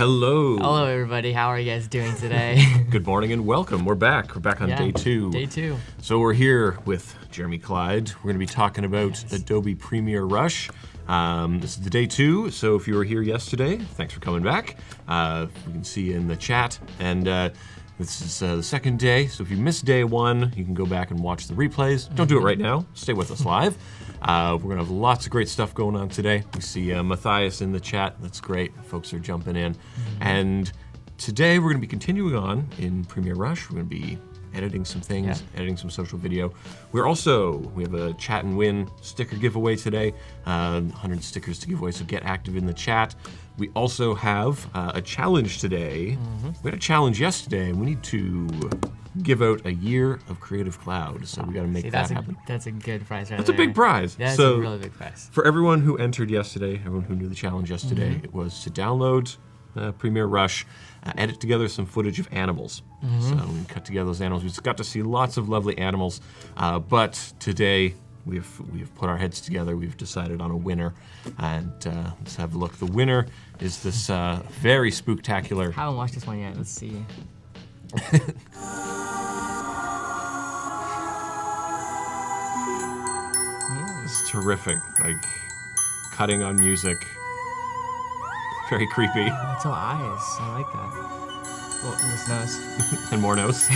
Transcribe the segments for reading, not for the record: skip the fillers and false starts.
Hello. Hello, everybody. How are you guys doing today? Good morning and welcome. We're back. We're back on day two. Day two. So we're here with Jeremy Clyde. We're going to be talking about Adobe Premiere Rush. This is the day two, so if you were here yesterday, thanks for coming back. We can see you in the chat, and this is the second day, so if you missed day one, you can go back and watch the replays. Don't do it right now. Stay with us live. We're going to have lots of great stuff going on today. We see Matthias in the chat. That's great. Folks are jumping in. And today we're going to be continuing on in Premiere Rush. We're going to be editing some things, editing some social video. We have a chat and win sticker giveaway today, 100 stickers to give away, so get active in the chat. We also have a challenge today. We had a challenge yesterday, and we need to give out a year of Creative Cloud, so we got to make that happen. That's a good prize right That's there. a big prize. That's so a really big prize. For everyone who entered yesterday, everyone who knew the challenge yesterday, it was to download Premiere Rush, edit together some footage of animals. So we cut together those animals. We just got to see lots of lovely animals, but today we've put our heads together. We've decided on a winner, and let's have a look. The winner is this very spooktacular. I haven't watched this one yet. Let's see. It's terrific, like cutting on music. Very creepy. It's all eyes. I like that. Well, this nose. And more nose.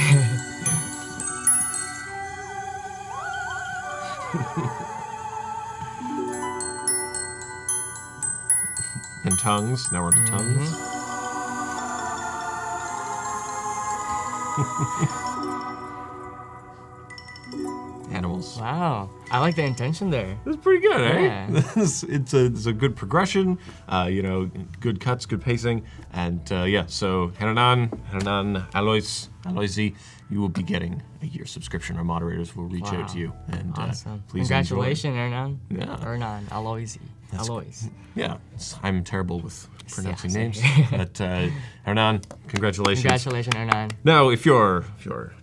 And tongues. Now we're on to tongues. Animals. Wow. I like the intention there. That's pretty good, eh? Yeah. it's a good progression, good cuts, good pacing, and so Hernan, Aloisi, you will be getting a year subscription. Our moderators will reach out to you, and Awesome. please Congratulations, Hernan. Yeah. Hernan, Aloisi. Alois. Yeah, I'm terrible with pronouncing names, but Hernan, congratulations. Congratulations, Hernan. Now, if you're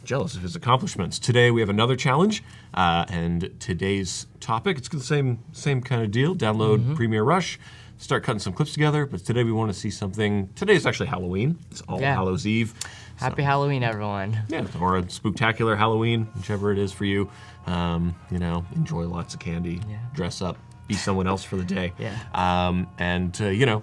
jealous of his accomplishments, today we have another challenge, and today's topic, it's the same kind of deal. Download Premiere Rush, start cutting some clips together, but today we want to see something. Today is actually Halloween. It's All Hallows Eve. Happy Halloween, everyone. Yeah, or a spooktacular Halloween, whichever it is for you. Enjoy lots of candy, dress up, be someone else for the day.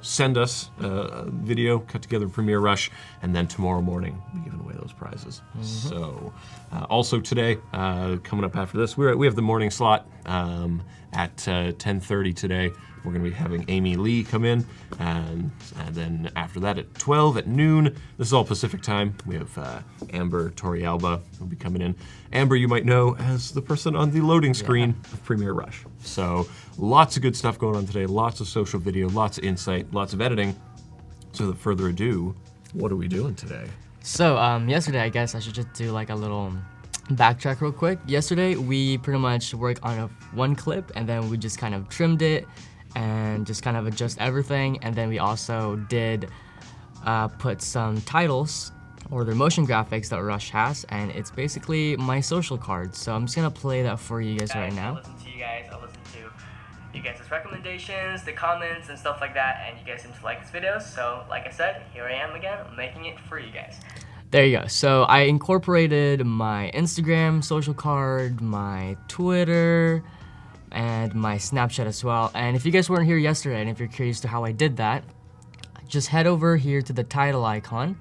Send us a video, cut together Premiere Rush, and then tomorrow morning we'll be giving away those prizes. So, also today, coming up after this, we have the morning slot at 10:30 today. We're going to be having Amy Lee come in, and then after that at 12 at noon, this is all Pacific time, we have Amber Torrealba who will be coming in. Amber, you might know as the person on the loading screen of Premiere Rush. So lots of good stuff going on today, lots of social video, lots of insight, lots of editing. So without further ado, what are we doing today? So yesterday, I guess I should just do like a little backtrack real quick. Yesterday, we pretty much worked on one clip, and then we just kind of trimmed it and just kind of adjust everything. And then we also did put some titles or the motion graphics that Rush has, and it's basically my social card. So I'm just gonna play that for you guys right now. I listen to you guys, I listen to you guys' recommendations, the comments and stuff like that, and you guys seem to like this video. So like I said, here I am again, making it for you guys. There you go. So I incorporated my Instagram social card, my Twitter, and my Snapchat as well. And if you guys weren't here yesterday, and if you're curious to how I did that, just head over here to the title icon,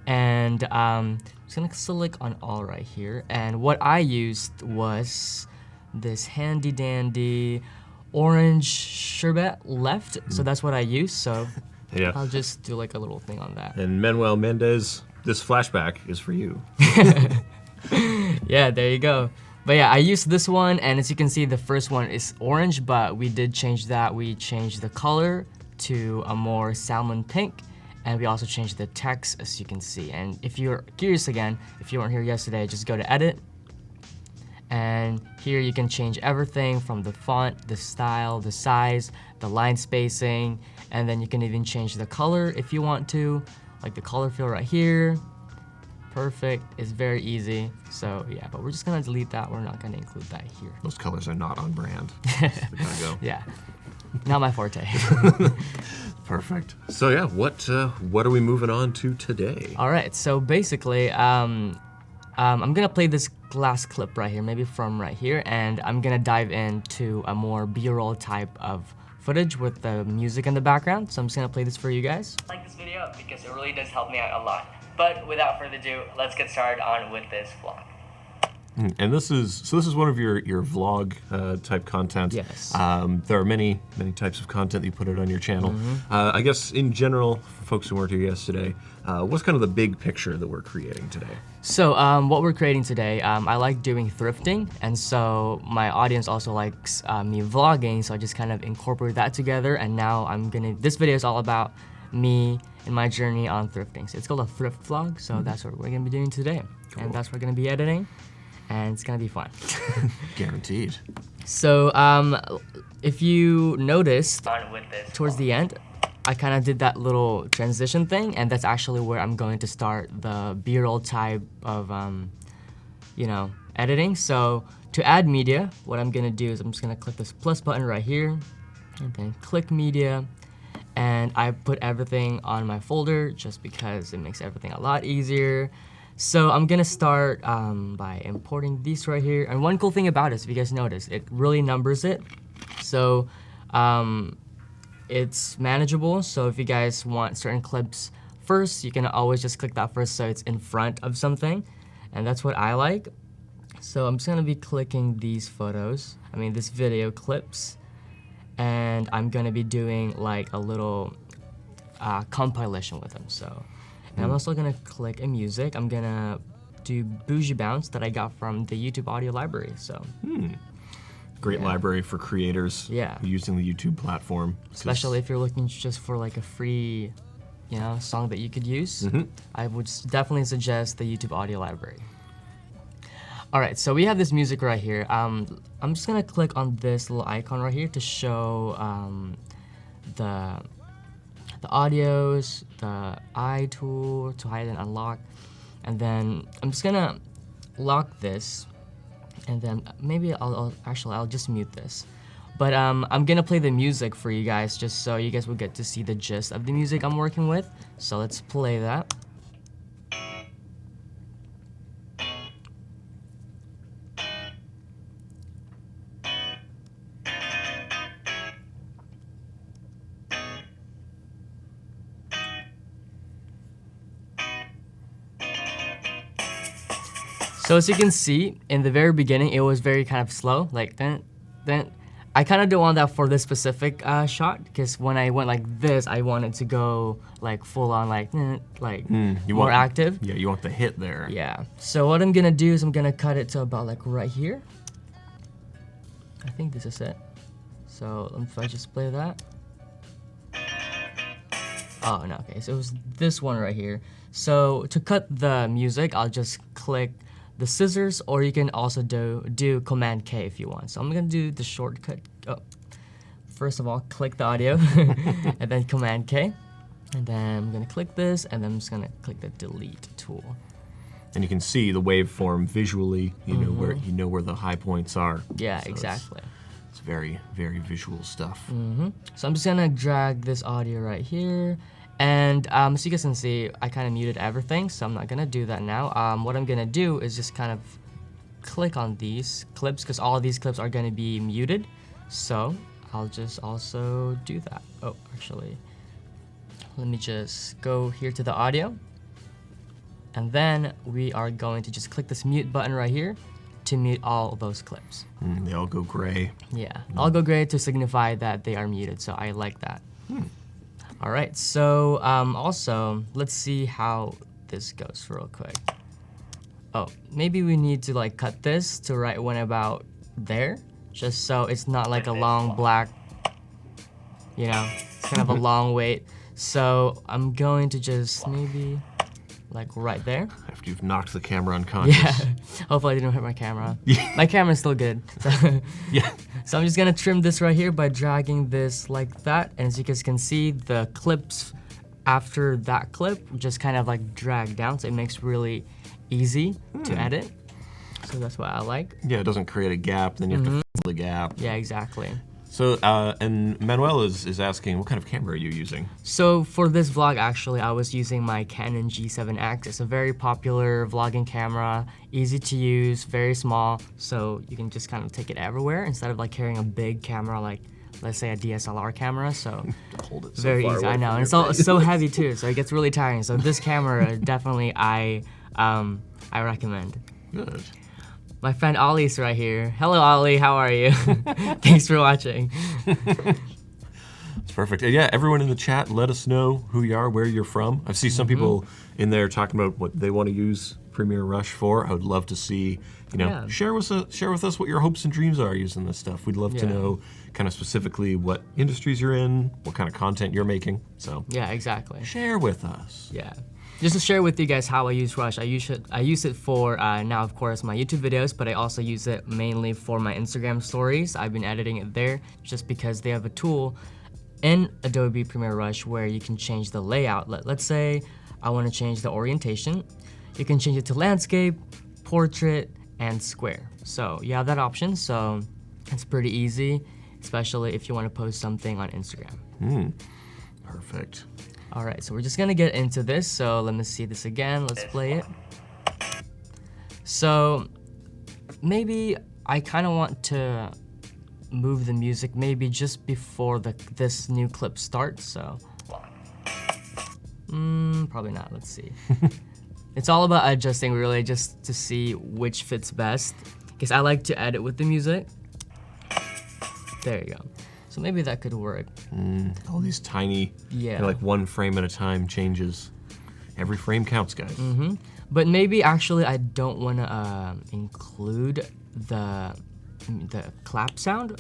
and I'm just gonna select on all right here. And what I used was this handy dandy orange sherbet left. So that's what I used. So I'll just do like a little thing on that. And Manuel Mendez, this flashback is for you. Yeah, there you go. But yeah, I used this one, and as you can see, the first one is orange, but we did change that. We changed the color to a more salmon pink, and we also changed the text, as you can see. And if you're curious again, if you weren't here yesterday, just go to edit, and here you can change everything from the font, the style, the size, the line spacing, and then you can even change the color if you want to, like the color fill right here. Perfect. It's very easy. So yeah, but we're just gonna delete that. We're not gonna include that here. Those colors are not on brand. They gotta go. Yeah, not my forte. Perfect. So yeah, what are we moving on to today? All right, so basically, I'm gonna play this last clip right here, maybe from right here, and I'm gonna dive into a more B-roll type of footage with the music in the background. So I'm just gonna play this for you guys. I like this video because it really does help me out a lot. But without further ado, let's get started on with this vlog. And this is one of your vlog type content. Yes. There are many types of content that you put out on your channel. I guess in general, for folks who weren't here yesterday, what's kind of the big picture that we're creating today? So what we're creating today, I like doing thrifting, and so my audience also likes me vlogging, so I just kind of incorporate that together, and now this video is all about me and my journey on thrifting. So it's called a thrift vlog, so that's what we're gonna be doing today. Cool. And that's what we're gonna be editing, and it's gonna be fun. Guaranteed. So if you noticed, On with this towards the end, I kind of did that little transition thing, and that's actually where I'm going to start the B-roll type of, editing. So to add media, what I'm gonna do is I'm just gonna click this plus button right here, and then click media, and I put everything on my folder just because it makes everything a lot easier. So I'm gonna start by importing these right here. And one cool thing about it, if you guys notice, it really numbers it. So it's manageable. So if you guys want certain clips first, you can always just click that first so it's in front of something. And that's what I like. So I'm just gonna be clicking these this video clips. And I'm gonna be doing like a little compilation with them. So, and I'm also gonna click a music. I'm gonna do Bougie Bounce that I got from the YouTube audio library. So, Great library for creators. Yeah. Using the YouTube platform. especially if you're looking just for like a free, song that you could use, I would definitely suggest the YouTube audio library. All right, so we have this music right here. I'm just gonna click on this little icon right here to show the audios, the eye tool to hide and unlock, and then I'm just gonna lock this, and then maybe I'll just mute this. But I'm gonna play the music for you guys just so you guys will get to see the gist of the music I'm working with. So let's play that. So as you can see, in the very beginning, it was very kind of slow, like then. I kind of don't want that for this specific shot, because when I went like this, I wanted to go like full on more active. Yeah, you want the hit there. Yeah. So what I'm gonna do is I'm gonna cut it to about like right here. I think this is it. So if I just play that. Oh no, okay, so it was this one right here. So to cut the music, I'll just click the scissors, or you can also do Command K if you want. So I'm gonna do the shortcut. Oh, first of all, click the audio, and then Command K, and then I'm gonna click this, and then I'm just gonna click the delete tool. And you can see the waveform visually. You know where the high points are. Yeah, So exactly. It's very, very visual stuff. So I'm just gonna drag this audio right here. And as you guys can see, I kind of muted everything, so I'm not gonna do that now. What I'm gonna do is just kind of click on these clips, because all of these clips are gonna be muted. So I'll just also do that. Oh, actually, let me just go here to the audio. And then we are going to just click this mute button right here to mute all of those clips. They all go gray. Yeah, all go gray to signify that they are muted, so I like that. All right, so also, let's see how this goes real quick. Oh, maybe we need to like cut this to right when about there, just so it's not like a long black, it's kind of a long wait. So I'm going to just maybe like right there. After you've knocked the camera unconscious. Yeah, hopefully I didn't hurt my camera. My camera's still good. So, Yeah. so I'm just gonna trim this right here by dragging this like that. And as you guys can see, the clips after that clip just kind of like drag down. So it makes really easy to edit. So that's what I like. Yeah, it doesn't create a gap, then you have to fill the gap. Yeah, exactly. So, and Manuel is asking, what kind of camera are you using? So for this vlog, actually, I was using my Canon G7X. It's a very popular vlogging camera, easy to use, very small, so you can just kind of take it everywhere instead of like carrying a big camera like, let's say, a DSLR camera. So Hold it so very far easy, away I know, from and it's your all face. so heavy too, so it gets really tiring. So this camera, definitely, I recommend. Good. My friend Ollie's right here. Hello, Ollie. How are you? Thanks for watching. It's perfect. Yeah, everyone in the chat, let us know who you are, where you're from. I see some people in there talking about what they want to use Premiere Rush for. I would love to see, Yeah. share with us what your hopes and dreams are using this stuff. We'd love to Yeah. know kind of specifically what industries you're in, what kind of content you're making. So Yeah, exactly. share with us. Yeah. Just to share with you guys how I use Rush, I use it for now, of course, my YouTube videos, but I also use it mainly for my Instagram stories. I've been editing it there just because they have a tool in Adobe Premiere Rush where you can change the layout. Let's say I want to change the orientation. You can change it to landscape, portrait, and square. So you have that option, so it's pretty easy, especially if you want to post something on Instagram. Perfect. All right, so we're just gonna get into this. So let me see this again. Let's play it. So maybe I kind of want to move the music maybe just before this new clip starts. So probably not. Let's see. It's all about adjusting really, just to see which fits best. Because I like to edit with the music. There you go. So maybe that could work. All these tiny, Yeah. like one frame at a time changes. Every frame counts, guys. But maybe actually I don't want to include the clap sound.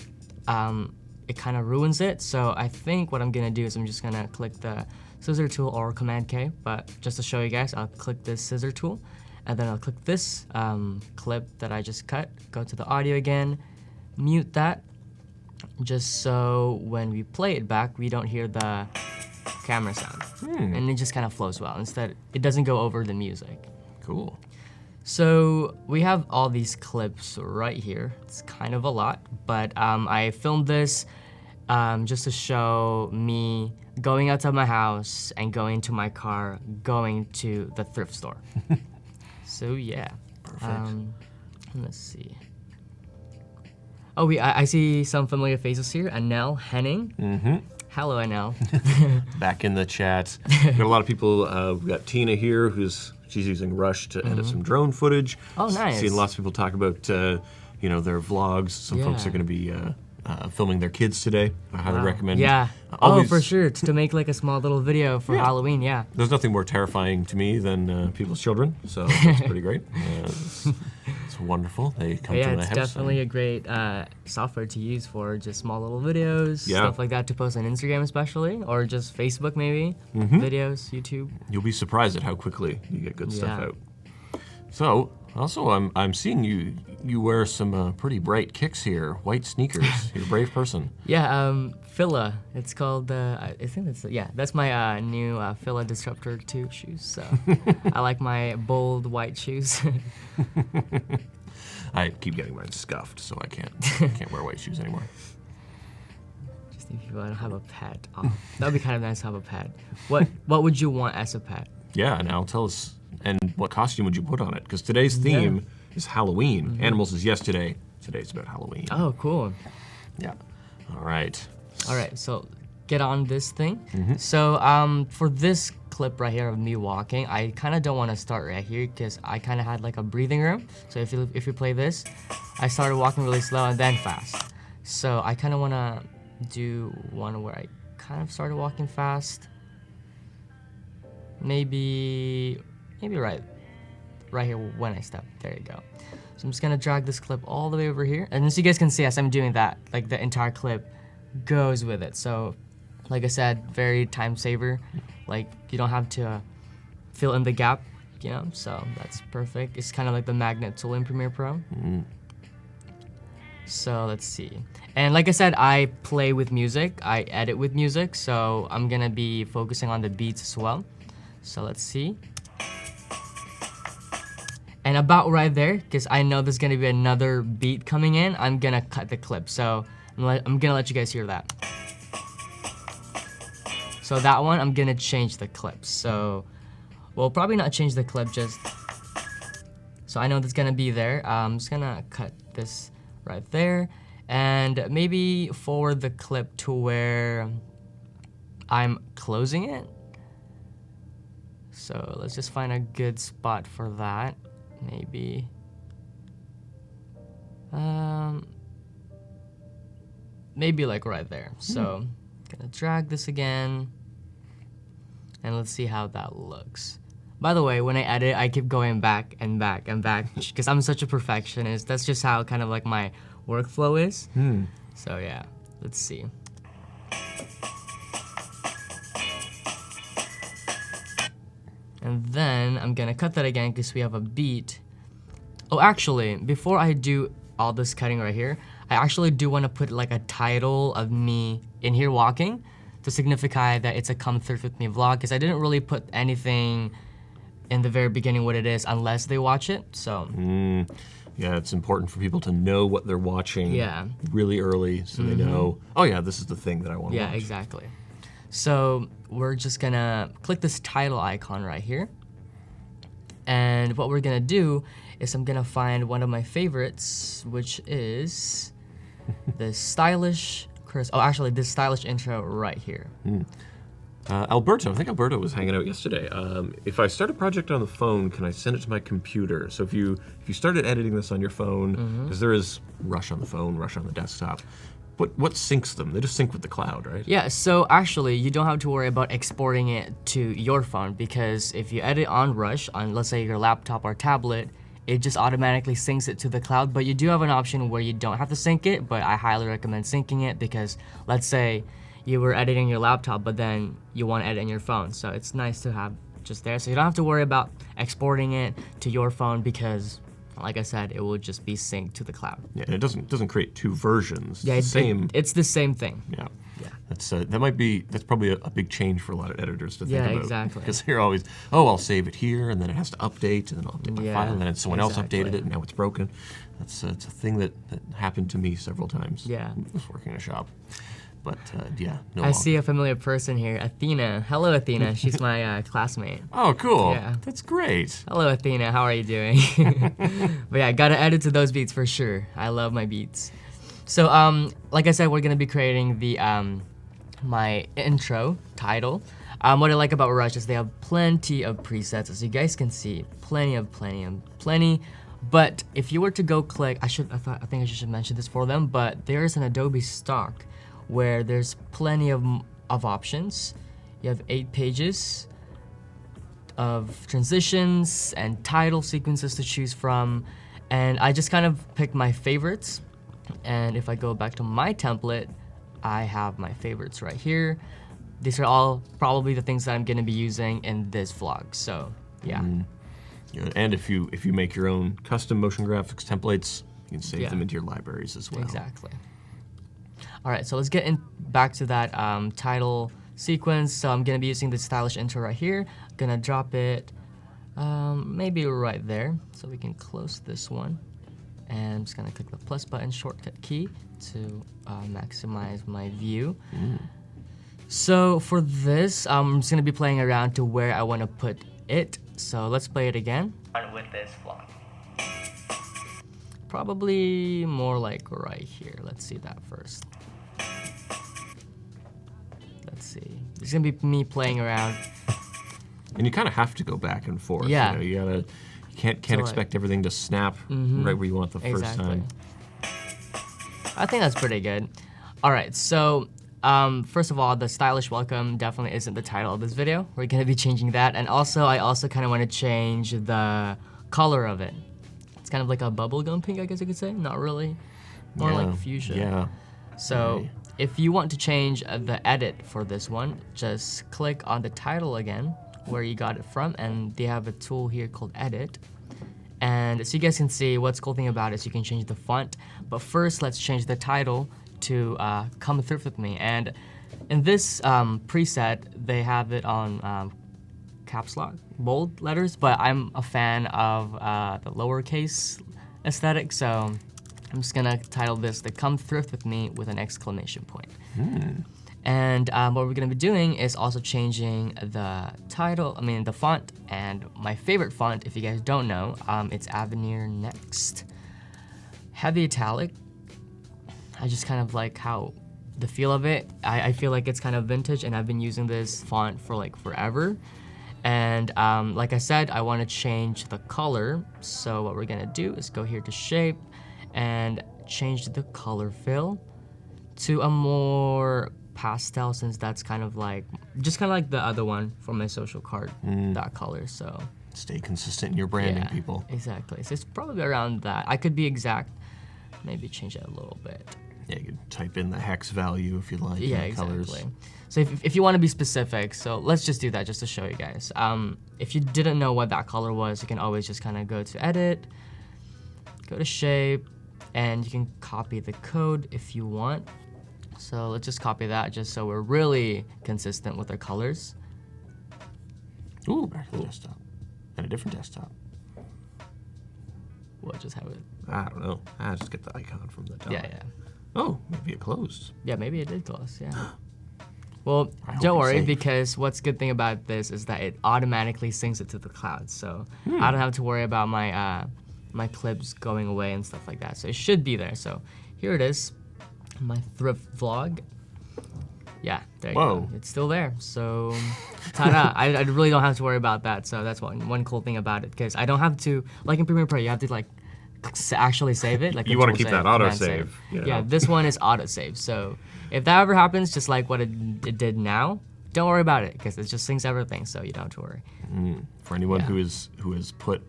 It kind of ruins it. So I think what I'm gonna do is I'm just gonna click the scissor tool or Command K. But just to show you guys, I'll click this scissor tool, and then I'll click this clip that I just cut. Go to the audio again, mute that, just so when we play it back, we don't hear the camera sound. And it just kind of flows well. Instead, it doesn't go over the music. Cool. So we have all these clips right here. It's kind of a lot, but I filmed this just to show me going outside my house and going to my car, going to the thrift store. So yeah. Perfect. Let's see. Oh, I see some familiar faces here. Anel Henning. Hello, Anel. Back in the chat. We've got a lot of people. We've got Tina here, she's using Rush to edit some drone footage. Oh, nice. Seeing lots of people talk about, their vlogs. Some folks Yeah. are going to be filming their kids today. I highly recommend. Yeah. Always, for sure. To make like a small little video for Halloween, yeah. There's nothing more terrifying to me than people's children, so that's pretty great. It's wonderful. They come But yeah, to my it's house. definitely a great software to use for just small little videos, Yeah. stuff like that to post on Instagram especially, or just Facebook maybe, videos, YouTube. You'll be surprised at how quickly you get good stuff Yeah. out. So, also, I'm seeing you wear some pretty bright kicks here, white sneakers. You're a brave person. Yeah, Fila. It's called. I think that's my new Fila Disruptor 2 shoes. So I like my bold white shoes. I keep getting mine scuffed, so I can't wear white shoes anymore. Just if you want to have a pet, that would be kind of nice to have a pet. What would you want as a pet? Yeah, now tell us, and what costume would you put on it? Because today's theme is Halloween. Animals is yesterday. Today's about Halloween. Oh, cool. Yeah. All right. All right, so get on this thing. So for this clip right here of me walking, I kind of don't want to start right here because I kind of had like a breathing room. So if you play this, I started walking really slow and then fast. So I kind of want to do one where I kind of started walking fast. Maybe right here when I step. There you go. So I'm just gonna drag this clip all the way over here, and as you guys can see, as I'm doing that, like the entire clip goes with it. So, like I said, very time saver. Like you don't have to fill in the gap, So that's perfect. It's kind of like the magnet tool in Premiere Pro. So let's see. And like I said, I play with music. I edit with music. So I'm gonna be focusing on the beats as well. So let's see. And about right there, because I know there's gonna be another beat coming in, I'm gonna cut the clip. So I'm gonna let you guys hear that. So that one, I'm gonna change the clip. So, well, probably not change the clip, just, so I know that's gonna be there. I'm just gonna cut this right there, and maybe forward the clip to where I'm closing it. So let's just find a good spot for that. Maybe, maybe like right there. So I'm gonna drag this again, and let's see how that looks. By the way, when I edit, I keep going back and back and back because I'm such a perfectionist. That's just how kind of like my workflow is. So yeah, let's see. And then I'm gonna cut that again because we have a beat. Oh, actually, before I do all this cutting right here, I actually do want to put like a title of me in here walking to signify that it's a come thrift with me vlog, because I didn't really put anything in the very beginning what it is unless they watch it. So yeah, it's important for people to know what they're watching really early so they know, oh yeah, this is the thing that I want to watch. Yeah, exactly. So we're just gonna click this title icon right here. And what we're gonna do is I'm gonna find one of my favorites, which is the stylish this stylish intro right here. Alberto, I think Alberto was hanging out yesterday. If I start a project on the phone, can I send it to my computer? So if you started editing this on your phone, because there is Rush on the phone, Rush on the desktop, what syncs them? They just sync with the cloud, right? Yeah, so actually you don't have to worry about exporting it to your phone, because if you edit on Rush on, let's say, your laptop or tablet, it just automatically syncs it to the cloud. But you do have an option where you don't have to sync it, but I highly recommend syncing it, because let's say you were editing your laptop, but then you want to edit in your phone. So it's nice to have just there. So you don't have to worry about exporting it to your phone, because like I said, it will just be synced to the cloud. Yeah, and it doesn't create two versions. Yeah, it's the same. It's the same thing. Yeah. That's probably a big change for a lot of editors to think about. Yeah, exactly. Because they're always, I'll save it here, and then it has to update, and then I'll update my file, and then someone else updated it, and now it's broken. It's a thing that happened to me several times. Yeah. I was working in a shop. But yeah, no I see a familiar person here, Athena. Hello, Athena. She's my classmate. Oh, cool. Yeah. That's great. Hello, Athena. How are you doing? But yeah, gotta edit to those beats for sure. I love my beats. So like I said, we're gonna be creating the my intro title. What I like about Rush is they have plenty of presets, as you guys can see, plenty. But if you were to go click, I think I should mention this for them, but there is an Adobe stock where there's plenty of options. You have 8 pages of transitions and title sequences to choose from, and I just kind of picked my favorites. And if I go back to my template, I have my favorites right here. These are all probably the things that I'm gonna be using in this vlog, so yeah. And if you make your own custom motion graphics templates, you can save them into your libraries as well. Exactly. All right, so let's get back to that title sequence. So I'm gonna be using the stylish intro right here. Gonna drop it maybe right there, so we can close this one. And I'm just gonna click the plus button shortcut key to maximize my view. So for this, I'm just gonna be playing around to where I wanna put it. So let's play it again. With this vlog. Probably more like right here. Let's see that first. Let's see. It's gonna be me playing around. And you kind of have to go back and forth. Yeah. You can't expect everything to snap right where you want the first time. I think that's pretty good. All right, so first of all, the stylish welcome definitely isn't the title of this video. We're gonna be changing that, and I also kind of want to change the color of it. It's kind of like a bubblegum pink, I guess you could say. Not really, more like fuchsia. Yeah. So if you want to change the edit for this one, just click on the title again, where you got it from, and they have a tool here called Edit. And so you guys can see, what's cool thing about it is you can change the font. But first, let's change the title to Come Thrift With Me. And in this preset, they have it on caps lock, bold letters, but I'm a fan of the lowercase aesthetic, so I'm just gonna title this the Come Thrift With Me with an exclamation point. And what we're gonna be doing is also changing the title, the font, and my favorite font, if you guys don't know, it's Avenir Next. Heavy italic. I just kind of like how the feel of it. I feel like it's kind of vintage, and I've been using this font for like forever. And like I said, I wanna change the color. So what we're gonna do is go here to shape and change the color fill to a more pastel, since that's kind of like the other one from my social card, that color. So Stay consistent in your branding, yeah, people. exactly. So it's probably around that. I could be exact, maybe change it a little bit. Yeah, you could type in the hex value if you like. Yeah, exactly. exactly. So if you want to be specific, so let's just do that just to show you guys. If you didn't know what that color was, you can always just kind of go to edit, go to shape, and you can copy the code if you want. So let's just copy that just so we're really consistent with our colors. Ooh, back to the desktop. And a different desktop. We'll just have it. I don't know. I just get the icon from the top. Yeah, yeah. Oh, maybe it closed. Yeah, maybe it did close, yeah. Well, I hope don't you're worry, safe. because what's good thing about this is that it automatically syncs it to the cloud. So I don't have to worry about my my clips going away and stuff like that. So it should be there. So here it is, my thrift vlog. Yeah, there you Whoa. go. It's still there. So ta-da. I really don't have to worry about that. So that's one cool thing about it, because I don't have to, like in Premiere Pro, you have to like actually save it. Like You wanna control keep that save, command autosave, save. you know? Yeah, this one is autosave. So if that ever happens, just like what it did now, don't worry about it, because it just syncs everything, so you don't have to worry. For anyone Yeah. who has put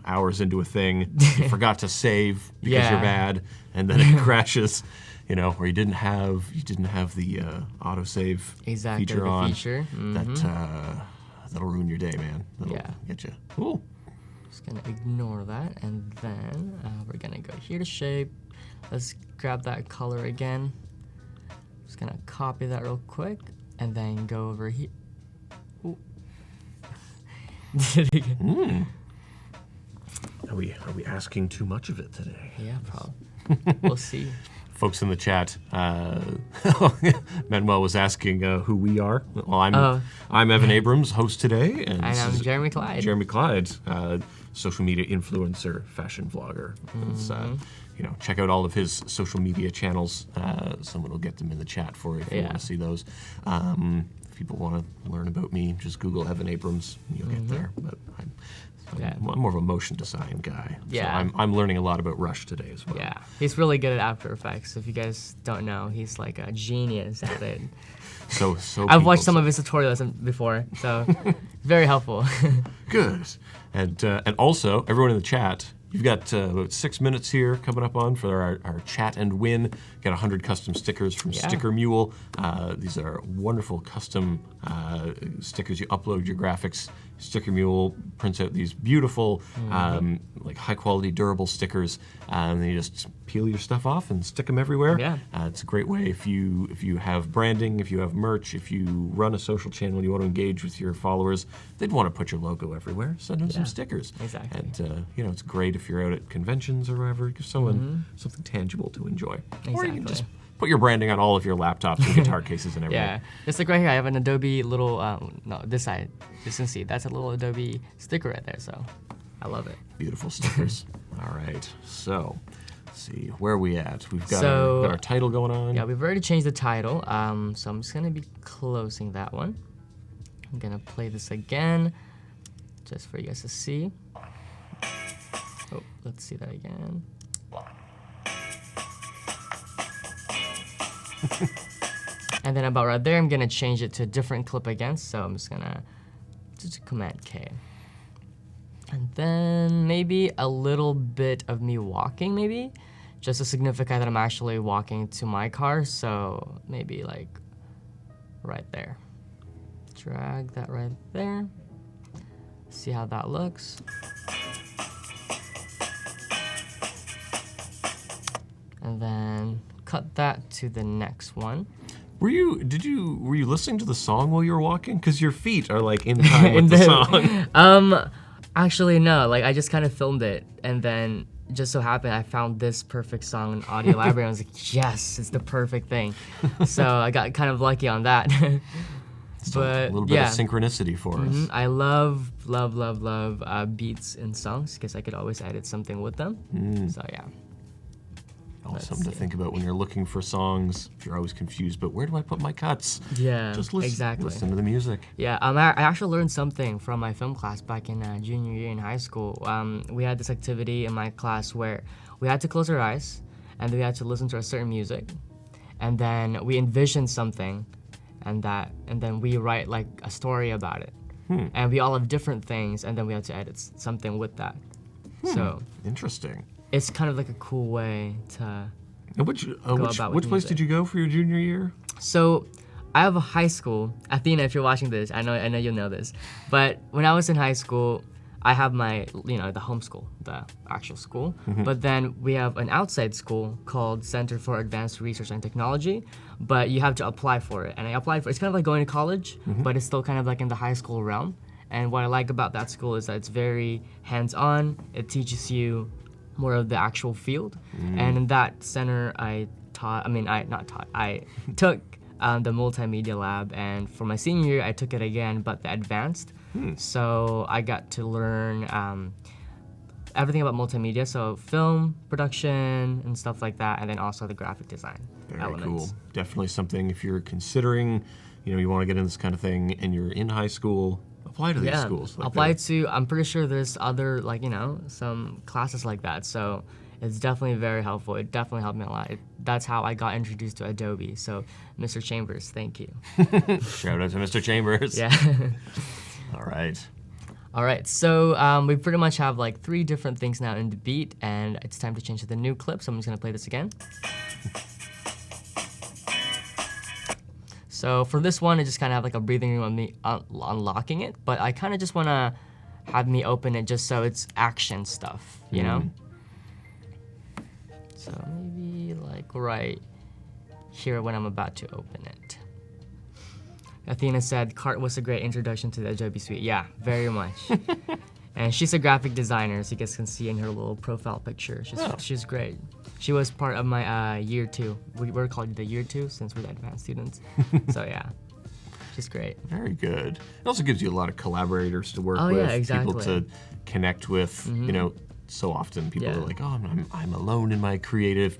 hours into a thing, you forgot to save because Yeah. you're bad, and then it crashes, or you didn't have the autosave Exactly, feature the on. feature. That'll ruin your day, man. That'll Yeah. get you. Ooh. Just gonna ignore that, and then we're gonna go here to shape. Let's grab that color again. Just gonna copy that real quick, and then go over here. Ooh. Did it again. Are we asking too much of it today? Yeah, probably. We'll see. Folks in the chat, Manuel was asking who we are. Well, I'm Evan Abrams, host today, and And this I'm is Jeremy Clyde. Jeremy Clyde, social media influencer, fashion vlogger. It's, check out all of his social media channels. Someone will get them in the chat for you if you want to see those. If people want to learn about me, just Google Evan Abrams, and you'll get there. But I'm more of a motion design guy. Yeah. So I'm learning a lot about Rush today as well. Yeah, he's really good at After Effects. If you guys don't know, he's like a genius at it. So I've watched some of his tutorials before, so very helpful. Good. And also, everyone in the chat, you've got about 6 minutes here coming up on for our chat and win. Got 100 custom stickers from Sticker Mule. These are wonderful custom stickers. You upload your graphics. Sticker Mule prints out these beautiful, like high quality, durable stickers, and then you just peel your stuff off and stick them everywhere. Yeah. It's a great way if you have branding, if you have merch, if you run a social channel and you want to engage with your followers, they'd want to put your logo everywhere. Send them some stickers. Exactly. And it's great if you're out at conventions or wherever. Give someone something tangible to enjoy. Or you can just put your branding on all of your laptops and guitar cases and everything. Yeah, just like right here, I have an Adobe little, no, this side, you can see, that's a little Adobe sticker right there, so I love it. Beautiful stickers. All right, so let's see, where are we at? We've got, So- our title going on. Yeah, we've already changed the title, so I'm just gonna be closing that one. I'm gonna play this again, just for you guys to see. Oh, let's see that again. And then about right there, I'm gonna change it to a different clip again, so I'm just gonna just Command K. And then maybe a little bit of me walking, maybe, just to signify that I'm actually walking to my car, so maybe like right there. Drag that right there. See how that looks. And then cut that to the next one. Were you listening to the song while you were walking? Because your feet are like in time with the song. Actually, no. Like, I just kind of filmed it, and then just so happened I found this perfect song in Audio Library. I was like, yes, it's the perfect thing. So I got kind of lucky on that. A little bit of synchronicity for us. I love beats in songs because I could always edit something with them. So yeah. Something to think about when you're looking for songs. If you're always confused, but where do I put my cuts? Yeah, just listen to the music. Yeah, I actually learned something from my film class back in junior year in high school. We had this activity in my class where we had to close our eyes and we had to listen to a certain music, and then we envisioned something, and then we write like a story about it. And we all have different things, and then we had to edit something with that. So interesting. It's kind of like a cool way to which place did you go for your junior year? So I have a high school. Athena, if you're watching this, I know you'll know this. But when I was in high school, I have my, the home school, the actual school. But then we have an outside school called Center for Advanced Research and Technology. But you have to apply for it. And I applied for it. It's kind of like going to college, but it's still kind of like in the high school realm. And what I like about that school is that it's very hands-on. It teaches you more of the actual field. And in that center, I took the multimedia lab, and for my senior year, I took it again, but the advanced. So I got to learn everything about multimedia, so film production and stuff like that, and then also the graphic design elements. Cool. Definitely something if you're considering, you want to get into this kind of thing and you're in high school, apply to these schools. I'm pretty sure there's other, some classes like that. So it's definitely very helpful. It definitely helped me a lot. That's how I got introduced to Adobe. So Mr. Chambers, thank you. Shout out to Mr. Chambers. Yeah. All right. So we pretty much have 3 different things now in the beat, and it's time to change to the new clip. So I'm just going to play this again. So for this one, I just kind of have a breathing room on me unlocking it, but I kind of just want to have me open it just so it's action stuff, you know? So maybe right here when I'm about to open it. Athena said, Cart was a great introduction to the Adobe Suite. Yeah, very much. And she's a graphic designer, so you guys can see in her little profile picture. She's great. She was part of my year 2. We're called the year 2 since we're the advanced students. So yeah, she's great. Very good. It also gives you a lot of collaborators to work with, yeah, exactly. people to connect with. So often people are like, oh, I'm alone in my creative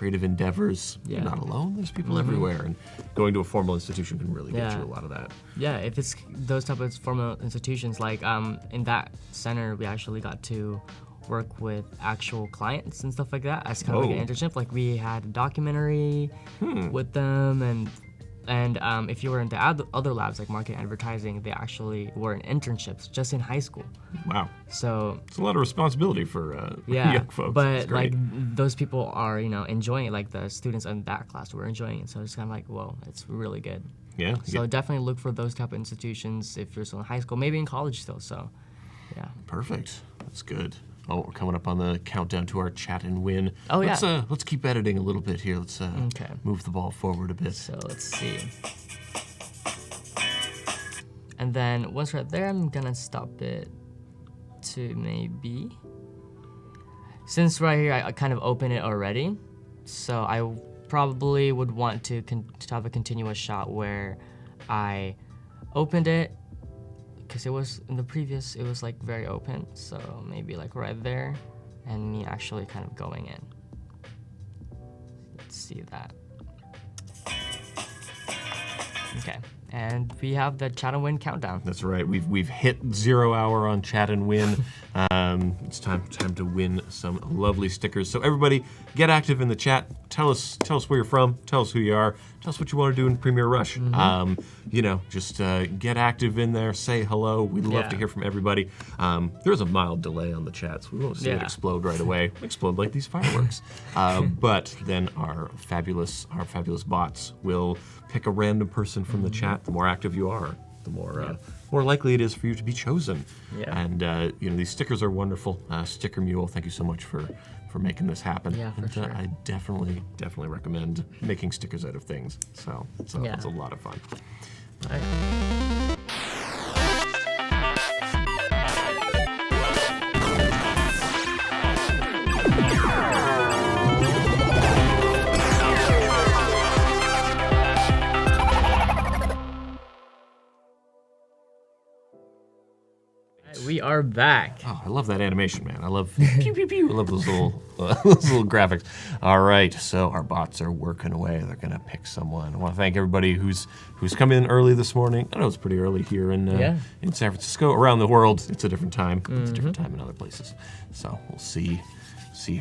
endeavors. Yeah. You're not alone. There's people everywhere, and going to a formal institution can really get you a lot of that. Yeah, if it's those type of formal institutions, in that center, we actually got to work with actual clients and stuff like that as kind of like an internship. We had a documentary with them, and if you were into other labs like marketing and advertising, they actually were in internships just in high school. Wow. So it's a lot of responsibility for young folks. But those people are enjoying it. The students in that class were enjoying it. So it's kind of whoa, it's really good. Yeah. So definitely look for those type of institutions if you're still in high school, maybe in college still. So yeah. Perfect. That's good. Oh, we're coming up on the countdown to our chat and win. Oh, Let's keep editing a little bit here. Let's move the ball forward a bit. So let's see. And then once we're there, I'm gonna stop it to maybe. Since right here, I kind of opened it already, so I probably would want to have a continuous shot where I opened it, because it was in the previous, it was very open, so maybe right there, and me actually kind of going in. Let's see that. Okay, and we have the chat and win countdown. That's right. We've hit 0 hour on chat and win. It's time to win some lovely stickers. So everybody, get active in the chat. Tell us where you're from. Tell us who you are. Tell us what you want to do in Premiere Rush. Just get active in there. Say hello. We'd love to hear from everybody. There's a mild delay on the chat, so we won't see it explode right away. Explode like these fireworks. But then our fabulous bots will pick a random person from the chat. The more active you are, the more likely it is for you to be chosen. Yeah. And these stickers are wonderful. Sticker Mule, thank you so much for making this happen. Yeah, for sure. I definitely recommend making stickers out of things. So it's a lot of fun. All right. We are back. Oh, I love that animation, man. I love pew pew pew. I love those little graphics. All right, so our bots are working away. They're gonna pick someone. I want to thank everybody who's come in early this morning. I know it's pretty early here in San Francisco. Around the world, it's a different time. It's a different time in other places. So we'll see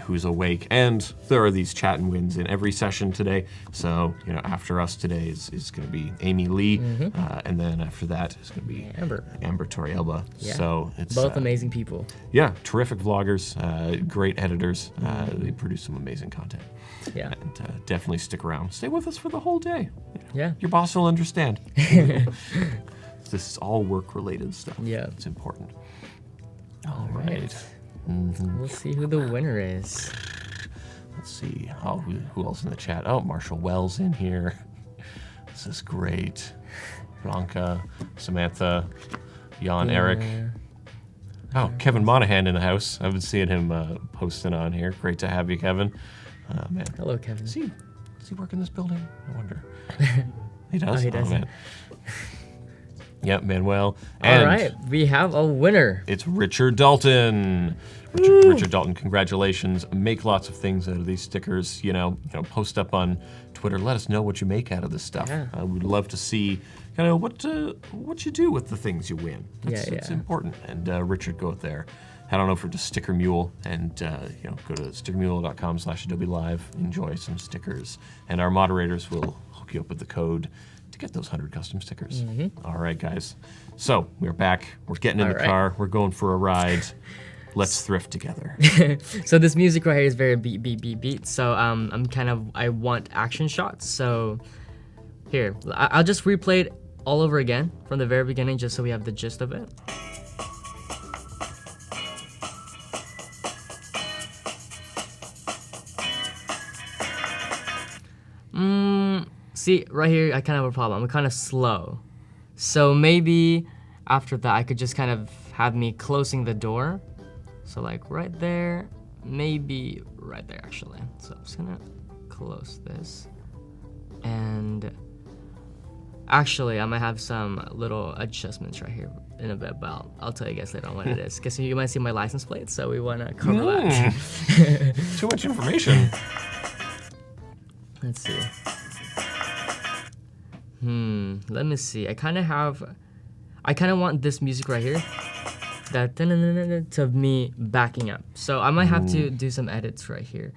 who's awake. And there are these chat and wins in every session today. So, after us today is going to be Amy Lee, and then after that is going to be Amber Torrealba. Yeah. So it's both amazing people. Yeah, terrific vloggers, great editors. They produce some amazing content. Yeah. And definitely stick around. Stay with us for the whole day. Yeah. Your boss will understand. This is all work-related stuff. Yeah. It's important. All right. We'll see who the winner is. Let's see. Oh, who else in the chat? Oh, Marshall Wells in here. This is great. Blanca, Samantha, Jan Eric. Oh, Kevin Monahan in the house. I've been seeing him posting on here. Great to have you, Kevin. Man. Hello, Kevin. Does he work in this building? I wonder. He does? Oh, he does. Man. Yep, Manuel. And all right, we have a winner. It's Richard Dalton. Richard Dalton, congratulations. Make lots of things out of these stickers. Post up on Twitter. Let us know what you make out of this stuff. Yeah. We'd love to see what you do with the things you win. It's important. And Richard, go out there. Head on over to Sticker Mule and go to stickermule.com/Adobe Live. Enjoy some stickers. And our moderators will hook you up with the code to get those 100 custom stickers. All right, guys. So we're back. We're getting in the car. We're going for a ride. Let's thrift together. So this music right here is very beat, beat, beat, beat. So I want action shots. So here, I'll just replay it all over again from the very beginning, just so we have the gist of it. See, right here, I kind of have a problem. I'm kind of slow. So maybe after that, I could just kind of have me closing the door. So like right there, maybe right there actually. So I'm just gonna close this. And actually, I might have some little adjustments right here in a bit, but I'll tell you guys later on what it is. Because you might see my license plate, so we wanna cover that. Too much information. Let's see. Let me see. I kind of want this music right here, that to me backing up. So I might have to do some edits right here.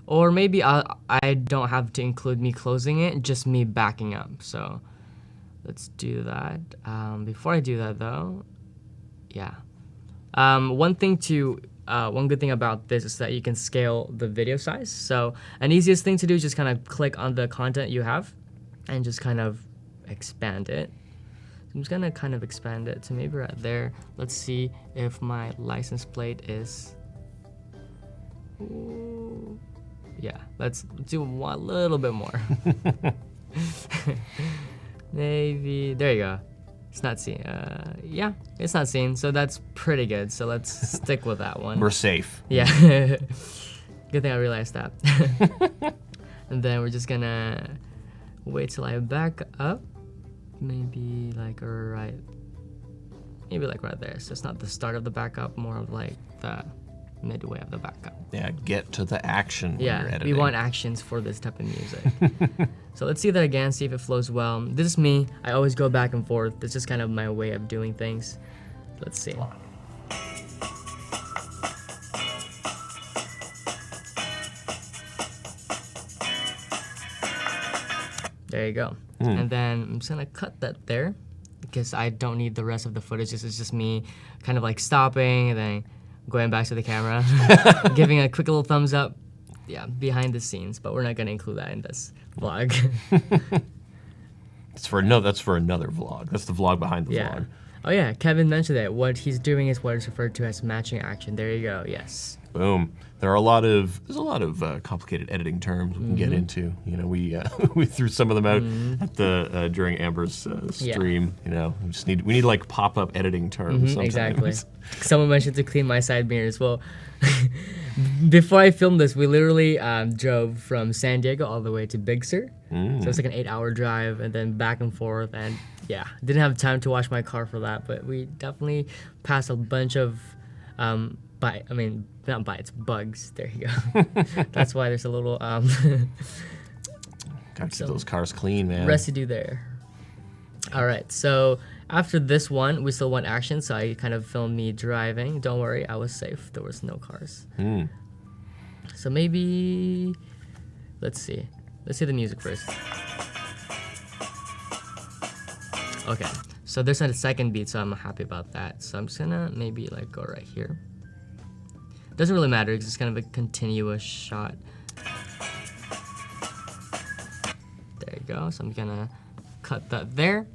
Or maybe I don't have to include me closing it, just me backing up. So let's do that. Before I do that though, yeah. One good thing about this is that you can scale the video size. So an easiest thing to do is just kind of click on the content you have and just kind of expand it. So I'm just gonna kind of expand it to maybe right there. Let's see if my license plate is, yeah, let's do a little bit more. Maybe, there you go. It's not seen. Yeah, it's not seen, so that's pretty good. So let's stick with that one. We're safe. Yeah. Good thing I realized that. And then we're just gonna wait till I back up. Maybe like right there. So it's not the start of the backup, more of like the midway of the backup. Yeah, get to the action when you're Yeah, editing. we want actions for this type of music. So let's see that again, see if it flows well. This is me. I always go back and forth. It's just kind of my way of doing things. Let's see. There you go. And then I'm just gonna cut that there because I don't need the rest of the footage. It's just me kind of like stopping and then going back to the camera, giving a quick little thumbs up. Yeah, behind the scenes, but we're not gonna include that in this vlog. That's for another vlog. That's the vlog behind the vlog. Oh yeah, Kevin mentioned that. What he's doing is what is referred to as matching action. There you go. Yes. Boom. There's a lot of complicated editing terms we can get into. You know, we we threw some of them out at the during Amber's stream. You know, we need like pop-up editing terms. Sometimes. Exactly. Someone mentioned to clean my side mirrors. Well, before I filmed this, we literally drove from San Diego all the way to Big Sur. So it's like an 8-hour drive and then back and forth. And yeah, didn't have time to wash my car for that, but we definitely passed a bunch of not bites, bugs. There you go. That's why there's a little Gotta keep those cars clean, man. residue there. All right, so after this one, we still want action, so I kind of filmed me driving. Don't worry, I was safe. There was no cars. So maybe, let's see the music first. Okay, so there's not a second beat, so I'm happy about that. So I'm just gonna maybe like go right here. Doesn't really matter because it's kind of a continuous shot. There you go. So I'm gonna cut that there.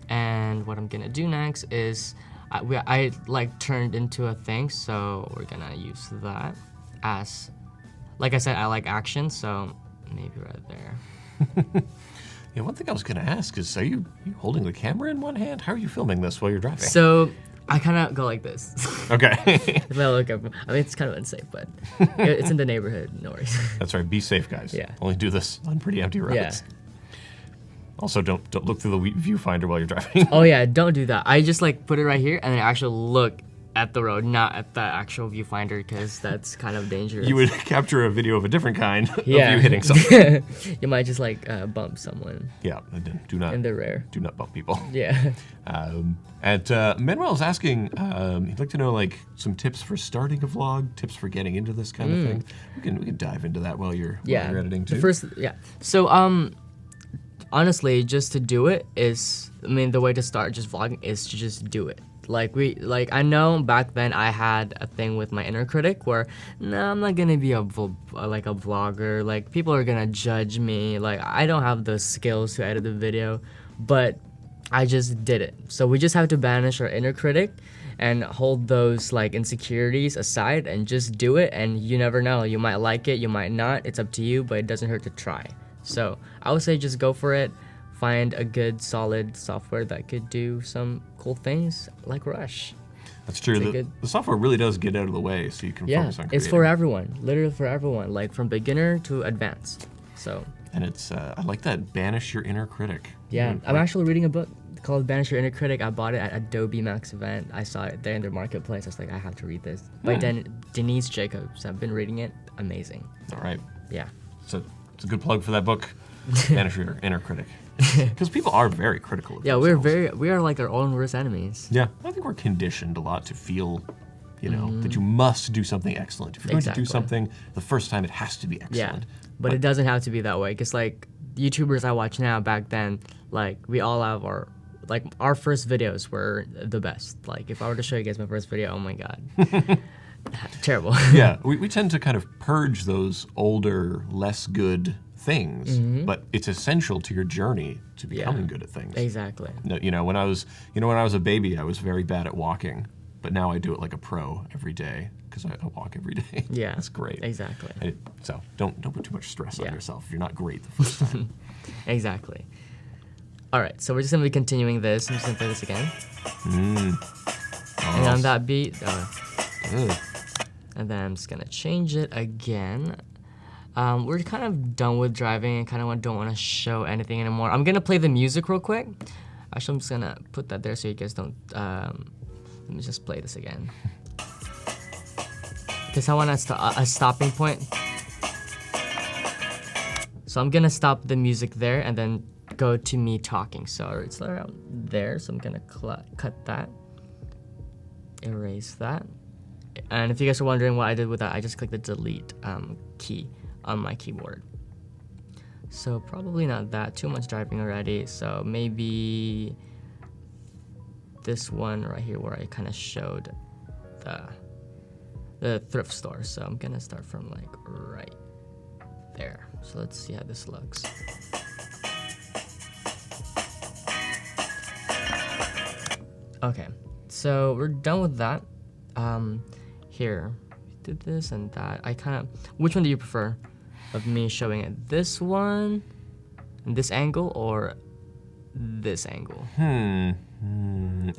And what I'm gonna do next is I like turned into a thing, so we're gonna use that as, like I said, I like action, so maybe right there. Yeah, one thing I was gonna ask is, are you holding the camera in one hand? How are you filming this while you're driving? So I kind of go like this. Okay. If I look up, I mean, it's kind of unsafe, but it's in the neighborhood, no worries. That's right. Be safe, guys. Yeah. Only do this on pretty empty roads. Yeah. Also, don't look through the viewfinder while you're driving. Oh yeah, don't do that. I just like put it right here and then actually look at the road, not at the actual viewfinder, because that's kind of dangerous. You would capture a video of a different kind of Yeah. you hitting something. You might just like bump someone Yeah, do not in the rear. do not bump people. Yeah. And Manuel's asking, he'd like to know like some tips for starting a vlog, tips for getting into this kind of thing. We can dive into that while you're editing too. So honestly, just to do it is, I mean, the way to start just vlogging is to just do it. I know back then I had a thing with my inner critic where, no, I'm not gonna be a vlogger. Like, people are gonna judge me. Like, I don't have the skills to edit the video, but I just did it. So we just have to banish our inner critic and hold those like insecurities aside and just do it. And you never know, you might like it, you might not. It's up to you, but it doesn't hurt to try. So I would say just go for it. Find a good, solid software that could do some cool things like Rush. That's true. The software really does get out of the way, so you can focus on creating. It's for everyone, literally for everyone, like from beginner to advanced. So. And it's, I like that, banish your inner critic. Yeah, I'm actually reading a book called Banish Your Inner Critic. I bought it at Adobe Max event. I saw it there in their marketplace. I was like, I have to read this. By Denise Jacobs. I've been reading it. Amazing. All right. Yeah. So it's a good plug for that book, Banish Your Inner Critic. Because people are very critical of themselves. we are like our own worst enemies. Yeah, I think we're conditioned a lot to feel, you know, that you must do something excellent. If you're going to do something, the first time it has to be excellent. Yeah, but it doesn't have to be that way. Because like YouTubers I watch now, back then, like we all have our first videos were the best. Like if I were to show you guys my first video, oh my god. Terrible. Yeah, we tend to kind of purge those older, less good things, but it's essential to your journey to becoming good at things. Exactly. You know, when I was a baby, I was very bad at walking, but now I do it like a pro every day because I walk every day. Yeah, that's great. Exactly. So don't put too much stress on yourself if you're not great the first time. Exactly. All right, so we're just gonna be continuing this. I'm just gonna play this again. And on that beat, and then I'm just gonna change it again. We're kind of done with driving and kind of don't want to show anything anymore. I'm gonna play the music real quick. Actually, I'm just gonna put that there so you guys don't, let me just play this again. Because I want a stopping point. So I'm gonna stop the music there and then go to me talking. So it's around there, so I'm gonna cut that. Erase that. And if you guys are wondering what I did with that, I just clicked the delete key on my keyboard. So probably not that too much driving already. So maybe this one right here where I kind of showed the thrift store. So I'm gonna start from like right there. So let's see how this looks. Okay, so we're done with that. Here, we did this and that. Which one do you prefer of me showing it? This one, this angle, or this angle? I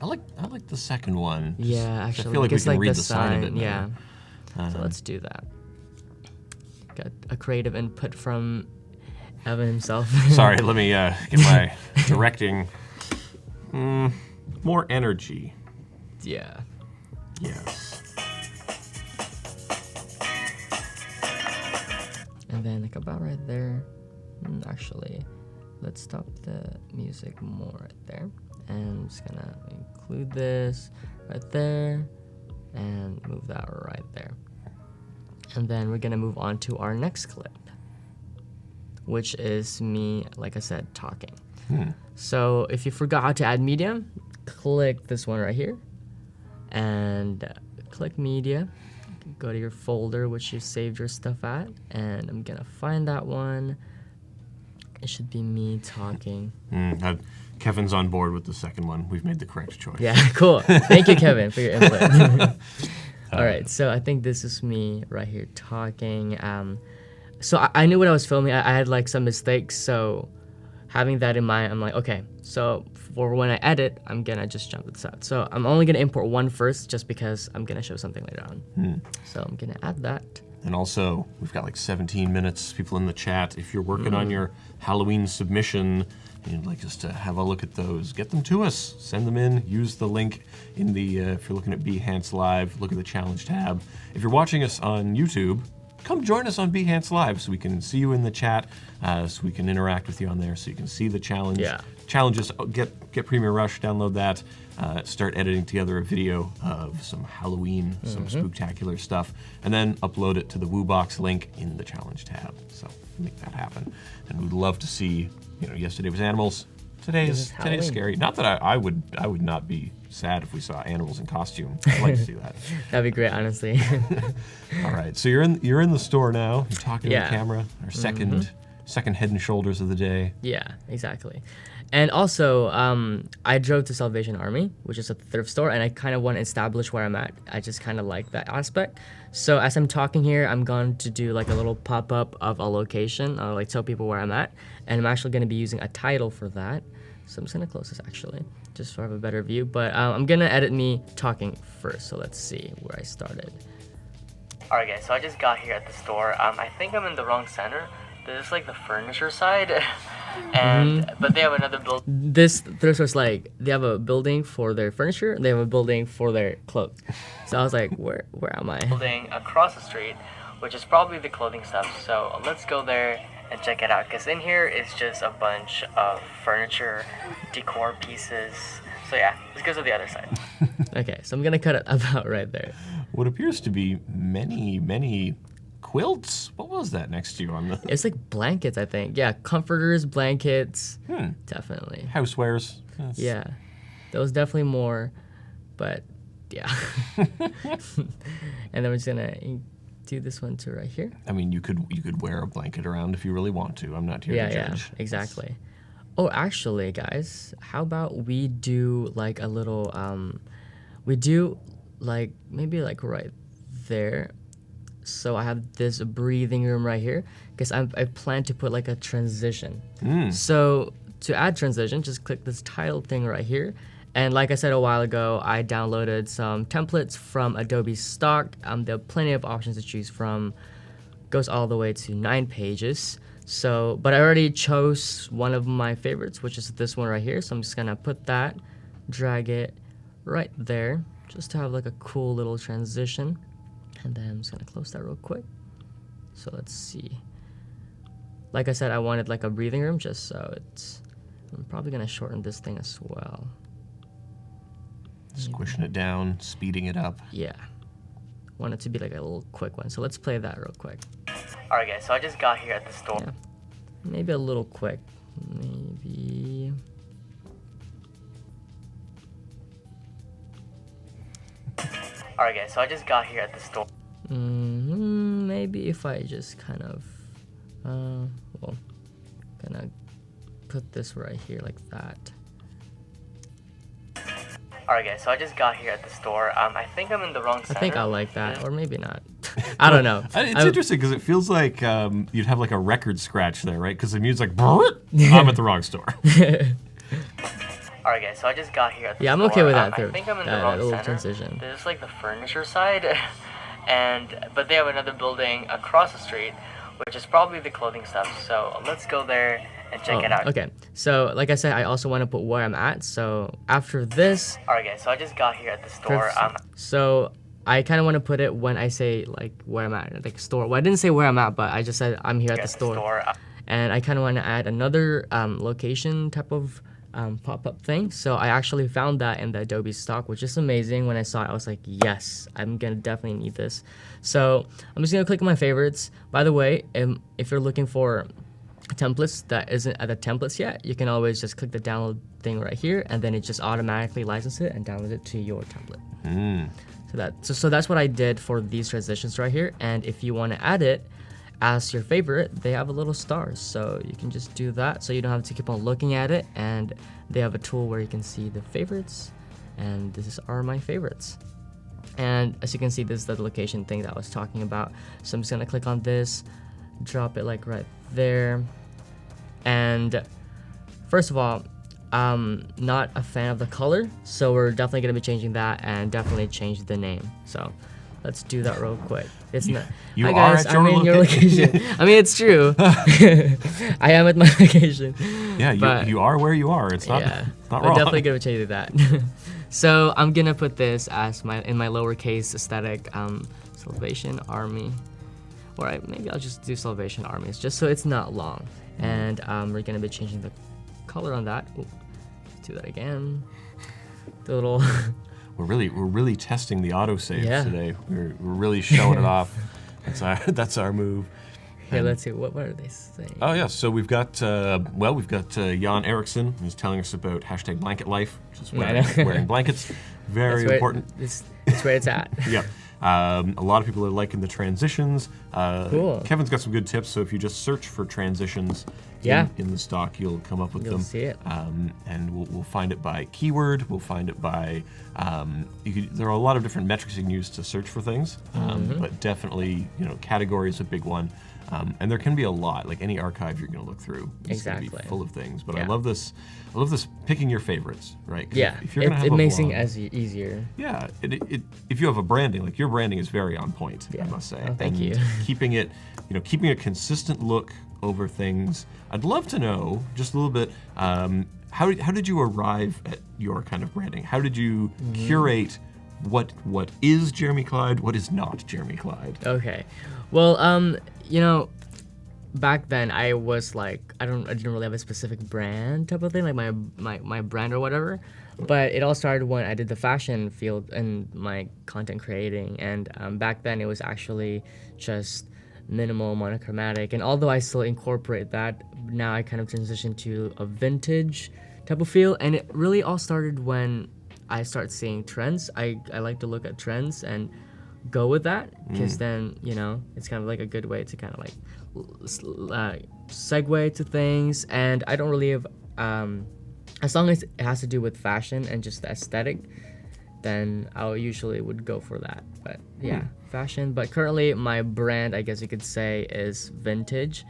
like the second one. Yeah, actually, I feel like we it's can like read the the sign of it yeah. better. So let's do that. Got a creative input from Evan himself. Sorry, let me get my directing. More energy. Yeah. Yes. And then like about right there. Actually, let's stop the music more right there. And I'm just gonna include this right there and move that right there. And then we're gonna move on to our next clip, which is me, like I said, talking. So if you forgot how to add media, click this one right here and click media. Go to your folder which you saved your stuff at, and I'm gonna find that one. It should be me talking. Kevin's on board with the second one. We've made the correct choice. Yeah, cool. Thank you, Kevin, for your input. All right, so I think this is me right here talking. So I knew what I was filming. I had like some mistakes, so having that in mind, I'm like, okay, so for when I edit, I'm gonna just jump this out. So I'm only gonna import one first just because I'm gonna show something later on. So I'm gonna add that. And also, we've got like 17 minutes. People in the chat, if you're working on your Halloween submission, and you'd like us to have a look at those, get them to us. Send them in. Use the link in the, if you're looking at Behance Live, look at the challenge tab. If you're watching us on YouTube, come join us on Behance Live so we can see you in the chat, so we can interact with you on there, so you can see the challenge. Yeah. Challenges, get Premiere Rush, download that, start editing together a video of some Halloween, some spooktacular stuff, and then upload it to the WooBox link in the challenge tab. So make that happen. And we'd love to see, yesterday was animals, today's scary. Not that I would not be sad if we saw animals in costume. I'd like to see that. That'd be great, honestly. All right, so you're in the store now. You're talking to the camera. Our second Head and Shoulders of the day. Yeah, exactly. And also, I drove to Salvation Army, which is a thrift store, and I kind of want to establish where I'm at. I just kind of like that aspect. So as I'm talking here, I'm going to do like a little pop-up of a location, like tell people where I'm at, and I'm actually going to be using a title for that. So I'm just going to close this actually, just so I have a better view. But I'm going to edit me talking first, so let's see where I started. Alright guys, so I just got here at the store. I think I'm in the wrong center. This is like the furniture side, and but they have another building. This thrift store's like, they have a building for their furniture, and they have a building for their clothes. So I was like, where am I? Building across the street, which is probably the clothing stuff. So let's go there and check it out, because in here is just a bunch of furniture, decor pieces. So yeah, let's go to the other side. Okay, so I'm gonna cut it about right there. What appears to be many quilts. What was that next to you on the It's like blankets, I think. Yeah, comforters, blankets. Definitely. housewares? Yes. Yeah, there was definitely more, but yeah. And then we're just gonna do this one too right here. I mean, you could wear a blanket around if you really want to. I'm not here to judge. Yeah, exactly. Oh, actually, guys, how about we do like a little, we do like maybe like right there. So I have this breathing room right here because I plan to put like a transition. So to add transition, just click this title thing right here. And like I said a while ago, I downloaded some templates from Adobe stock. There are plenty of options to choose from. Goes all the way to 9 pages. So, but I already chose one of my favorites, which is this one right here. So I'm just gonna put that, drag it right there, just to have like a cool little transition. And then I'm just gonna close that real quick. So let's see. Like I said, I wanted like a breathing room just so it's, I'm probably gonna shorten this thing as well. Squishing it down, speeding it up. Yeah. Want it to be like a little quick one. So let's play that real quick. Alright guys, so I just got here at the store. Yeah. Maybe a little quick. Maybe. Alright guys, so I just got here at the store. Maybe if I just kind of, well, kind of put this right here like that. Alright guys, so I just got here at the store. I think I'm in the wrong center. I think I like that, or maybe not. I don't know. It's interesting because it feels like you'd have like a record scratch there, right? Because the music's like, I'm at the wrong store. Alright guys, so I just got here at the store. Yeah, I'm okay with that. I think I'm in the wrong little center. transition. There's like the furniture side, but they have another building across the street, which is probably the clothing stuff. So let's go there and check it out. Okay, so like I said, I also want to put where I'm at. So after this, Alright guys, so I just got here at the store. So I kind of want to put it when I say like where I'm at, like store. Well, I didn't say where I'm at, but I just said I'm here at the store. And I kind of want to add another location type of pop-up thing. So I actually found that in the Adobe stock, which is amazing. When I saw it, I was like, yes, I'm gonna definitely need this. So I'm just gonna click on my favorites. By the way, if you're looking for templates that isn't at the templates yet, you can always just click the download thing right here, and then it just automatically licenses it and downloads it to your template. So that's what I did for these transitions right here. And if you want to add it as your favorite, they have a little stars, so you can just do that, so you don't have to keep on looking at it. And they have a tool where you can see the favorites, and this are my favorites. And as you can see, this is the location thing that I was talking about. So I'm just gonna click on this, drop it like right there. And first of all, I'm not a fan of the color, so we're definitely gonna be changing that, and definitely change the name. So let's do that real quick. It's not. Hi guys, I'm in your location. I mean, it's true. I am at my location. Yeah, you are where you are. It's not. Yeah, it's not we're wrong. definitely gonna change that. So I'm gonna put this as in my lowercase aesthetic, Salvation Army, or maybe I'll just do Salvation Armies, just so it's not long. And we're gonna be changing the color on that. Ooh, let's do that again. The little. We're really testing the autosave today. We're really showing it off. That's our move. Here, let's see. What are they saying? Oh yeah, so we've got Jan Eriksson who's telling us about #blanket life, which is wearing blankets. Very important. It's where it's at. Yeah. A lot of people are liking the transitions. Cool. Kevin's got some good tips, so if you just search for transitions in the stock, you'll come up with them. You'll see it. And we'll find it by keyword. We'll find it by, there are a lot of different metrics you can use to search for things, but definitely, category is a big one. And there can be a lot, like any archive you're going to look through. It's going to be full of things. But I love this picking your favorites, right? Yeah, if you're gonna have it a makes blog, things easier. Yeah, if you have a branding, like your branding is very on point, I must say. Oh, thank you. Keeping it, keeping a consistent look over things. I'd love to know just a little bit. How did you arrive at your kind of branding? How did you curate what is Jeremy Clyde? What is not Jeremy Clyde? Okay, well, back then I was like, I didn't really have a specific brand type of thing, like my brand or whatever. But it all started when I did the fashion field and my content creating, and back then it was actually just minimal monochromatic. And although I still incorporate that, now I kind of transitioned to a vintage type of feel. And it really all started when I started seeing trends. I like to look at trends and go with that, because then it's kind of like a good way to kind of like segue to things. And I don't really have as long as it has to do with fashion and just the aesthetic, then I usually would go for that. But yeah, fashion. But currently my brand, I guess you could say, is vintage,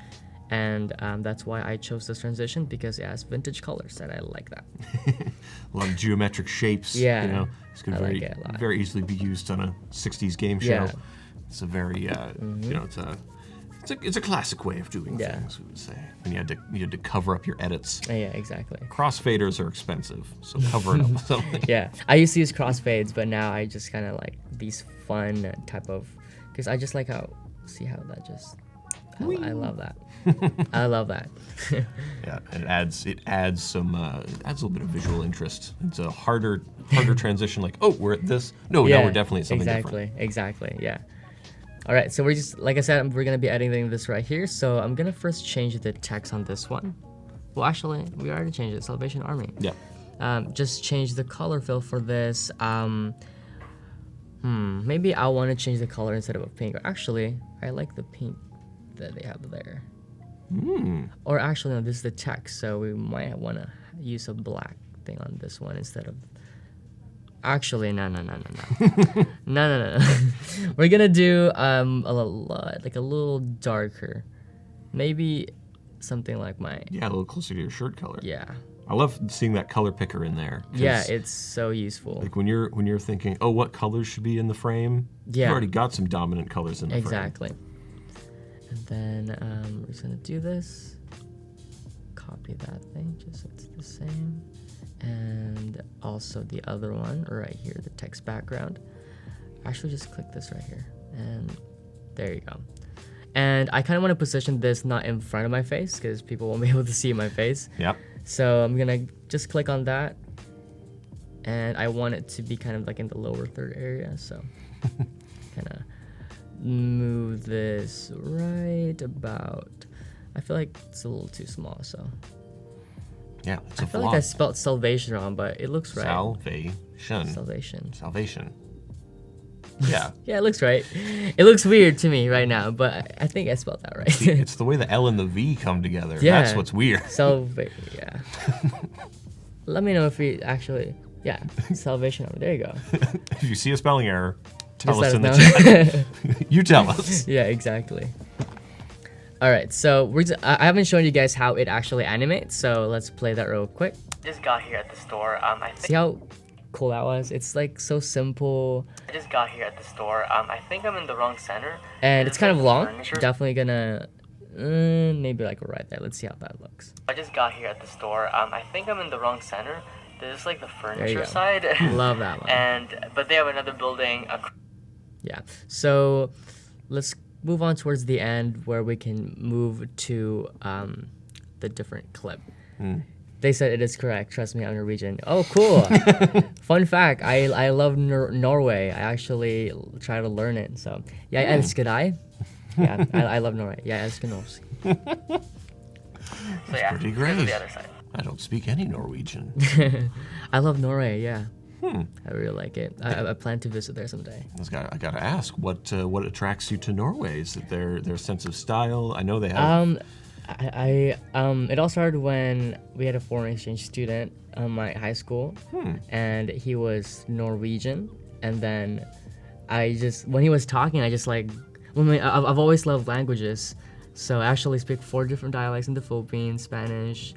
and that's why I chose this transition, because it has vintage colors and I like that. A lot of geometric shapes. Yeah, it's going to very easily be used on a 60s game show. Yeah. It's a very it's a classic way of doing things, we would say. When you had to cover up your edits. Yeah, exactly. Crossfaders are expensive, so cover it up with something. Yeah, I used to use crossfades, but now I just kind of like these fun type of, because I just like how that just, I love that. I love that. Yeah, and it adds some a little bit of visual interest. It's a harder transition. Like, oh, we're at this. No, now we're definitely at something different. Exactly. Yeah. All right, so we're just, like I said, we're gonna be editing this right here. So I'm gonna first change the text on this one. Well, actually, we already changed it. Salvation Army. Yeah. Just change the color fill for this. Maybe I want to change the color instead of a pink. Actually, I like the pink that they have there. Or actually, no, this is the text, so we might want to use a black thing on this one instead of. Actually, no. No. We're gonna do like a little darker. Maybe something like my. Yeah, a little closer to your shirt color. Yeah. I love seeing that color picker in there. Yeah, it's so useful. Like when you're thinking, oh, what colors should be in the frame? Yeah. You've already got some dominant colors in the frame. Exactly. And then we're just gonna do this. Copy that thing, just so it's the same. And also the other one right here, the text background. Actually, just click this right here, and there you go. And I kind of want to position this not in front of my face because people won't be able to see my face. Yep. So I'm gonna just click on that, and I want it to be kind of like in the lower third area. So kind of move this right about. I feel like it's a little too small, so. Yeah, it's a I feel like I spelled salvation wrong, but it looks right. Salvation. Salvation. Yeah. Yeah, it looks right. It looks weird to me right now, but I think I spelled that right. It's the way the L and the V come together. Yeah. That's what's weird. Yeah. Let me know if we actually, salvation. There you go. If you see a spelling error, tell Just us in let the us chat. You tell us. Yeah, exactly. All right, so I haven't shown you guys how it actually animates, so let's play that real quick. Just got here at the store. See how cool that was? It's like so simple. I just got here at the store. I think I'm in the wrong center. And it's kind of long. Furniture. Definitely gonna maybe like right there. Let's see how that looks. I just got here at the store. I think I'm in the wrong center. This is like the There you furniture go. side. Love that one. But they have another building. Yeah. So let's move on towards the end where we can move to the different clip. They said it is correct. Trust me, I'm Norwegian. Oh, cool. Fun fact, I love Norway. I actually try to learn it. So, jeg elsker deg. Yeah, I love Norway. Jeg elsker norsk. So yeah, pretty here's great. the other side. I don't speak any Norwegian. I love Norway, yeah. I really like it. I plan to visit there someday. I gotta ask, what attracts you to Norway? Is it their sense of style? I know they have. It all started when we had a foreign exchange student in my high school, and he was Norwegian. And then when he was talking, I've always loved languages, so I actually speak 4 different dialects in the Philippines: Spanish,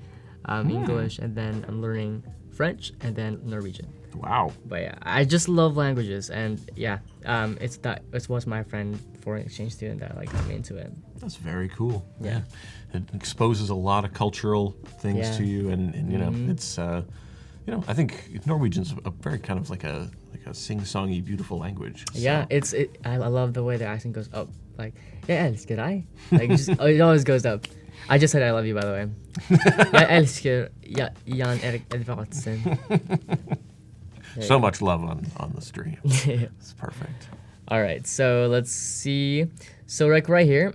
English, and then I'm learning French and then Norwegian. Wow. But yeah, I just love languages, and yeah, it was my friend, foreign exchange student, that like got me into it. That's very cool. Yeah. It exposes a lot of cultural things Yeah. to you, and you know, it's I think Norwegian's a very kind of like a sing-songy, beautiful language. So. Yeah, I love the way the accent goes up. Like, jeg elsker deg. Like, it always goes up. I just said I love you, by the way. Jeg elsker Jan Erik Edvardsen. So much love on the stream. It's perfect. All right, so let's see. So like right here.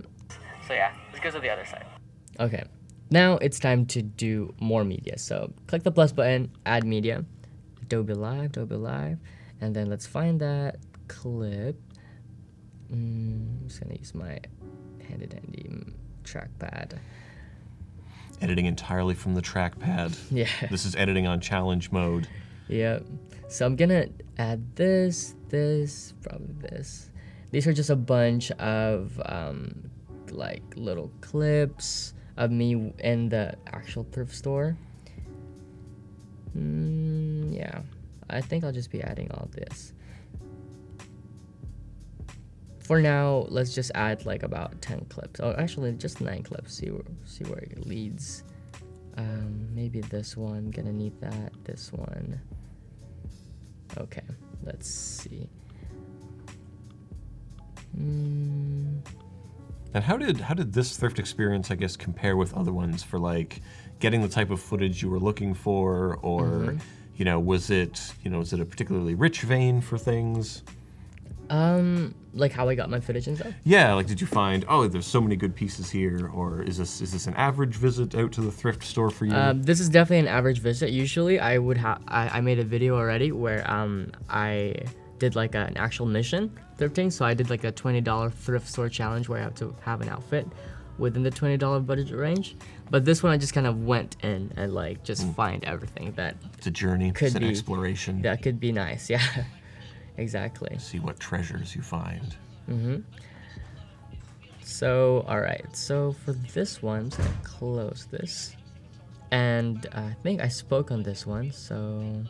So yeah, let's go to the other side. Okay, now it's time to do more media. So click the plus button, add media, Adobe Live, and then let's find that clip. I'm just gonna use my handy trackpad. Editing entirely from the trackpad. Yeah. This is editing on challenge mode. Yep. So I'm gonna add this, probably this. These are just a bunch of like little clips of me in the actual thrift store. Yeah, I think I'll just be adding all this. For now, let's just add like about 10 clips. Oh, actually, just 9 clips. See where it leads. Maybe this one. Gonna need that. This one. Okay, let's see. And how did this thrift experience, I guess, compare with other ones for like getting the type of footage you were looking for, or was it a particularly rich vein for things? Like how I got my footage and stuff? Yeah, like did you find, there's so many good pieces here, or is this an average visit out to the thrift store for you? This is definitely an average visit. Usually I would I made a video already where I did like an actual mission thrifting. So I did like a $20 thrift store challenge where I have to have an outfit. within the $20 budget range. But this one I just kind of went in and like just find everything that It's a journey. Could It's an be. exploration. that could be nice. Yeah, exactly. See what treasures you find. So, all right. So for this one, I'm just gonna close this. And I think I spoke on this one, so...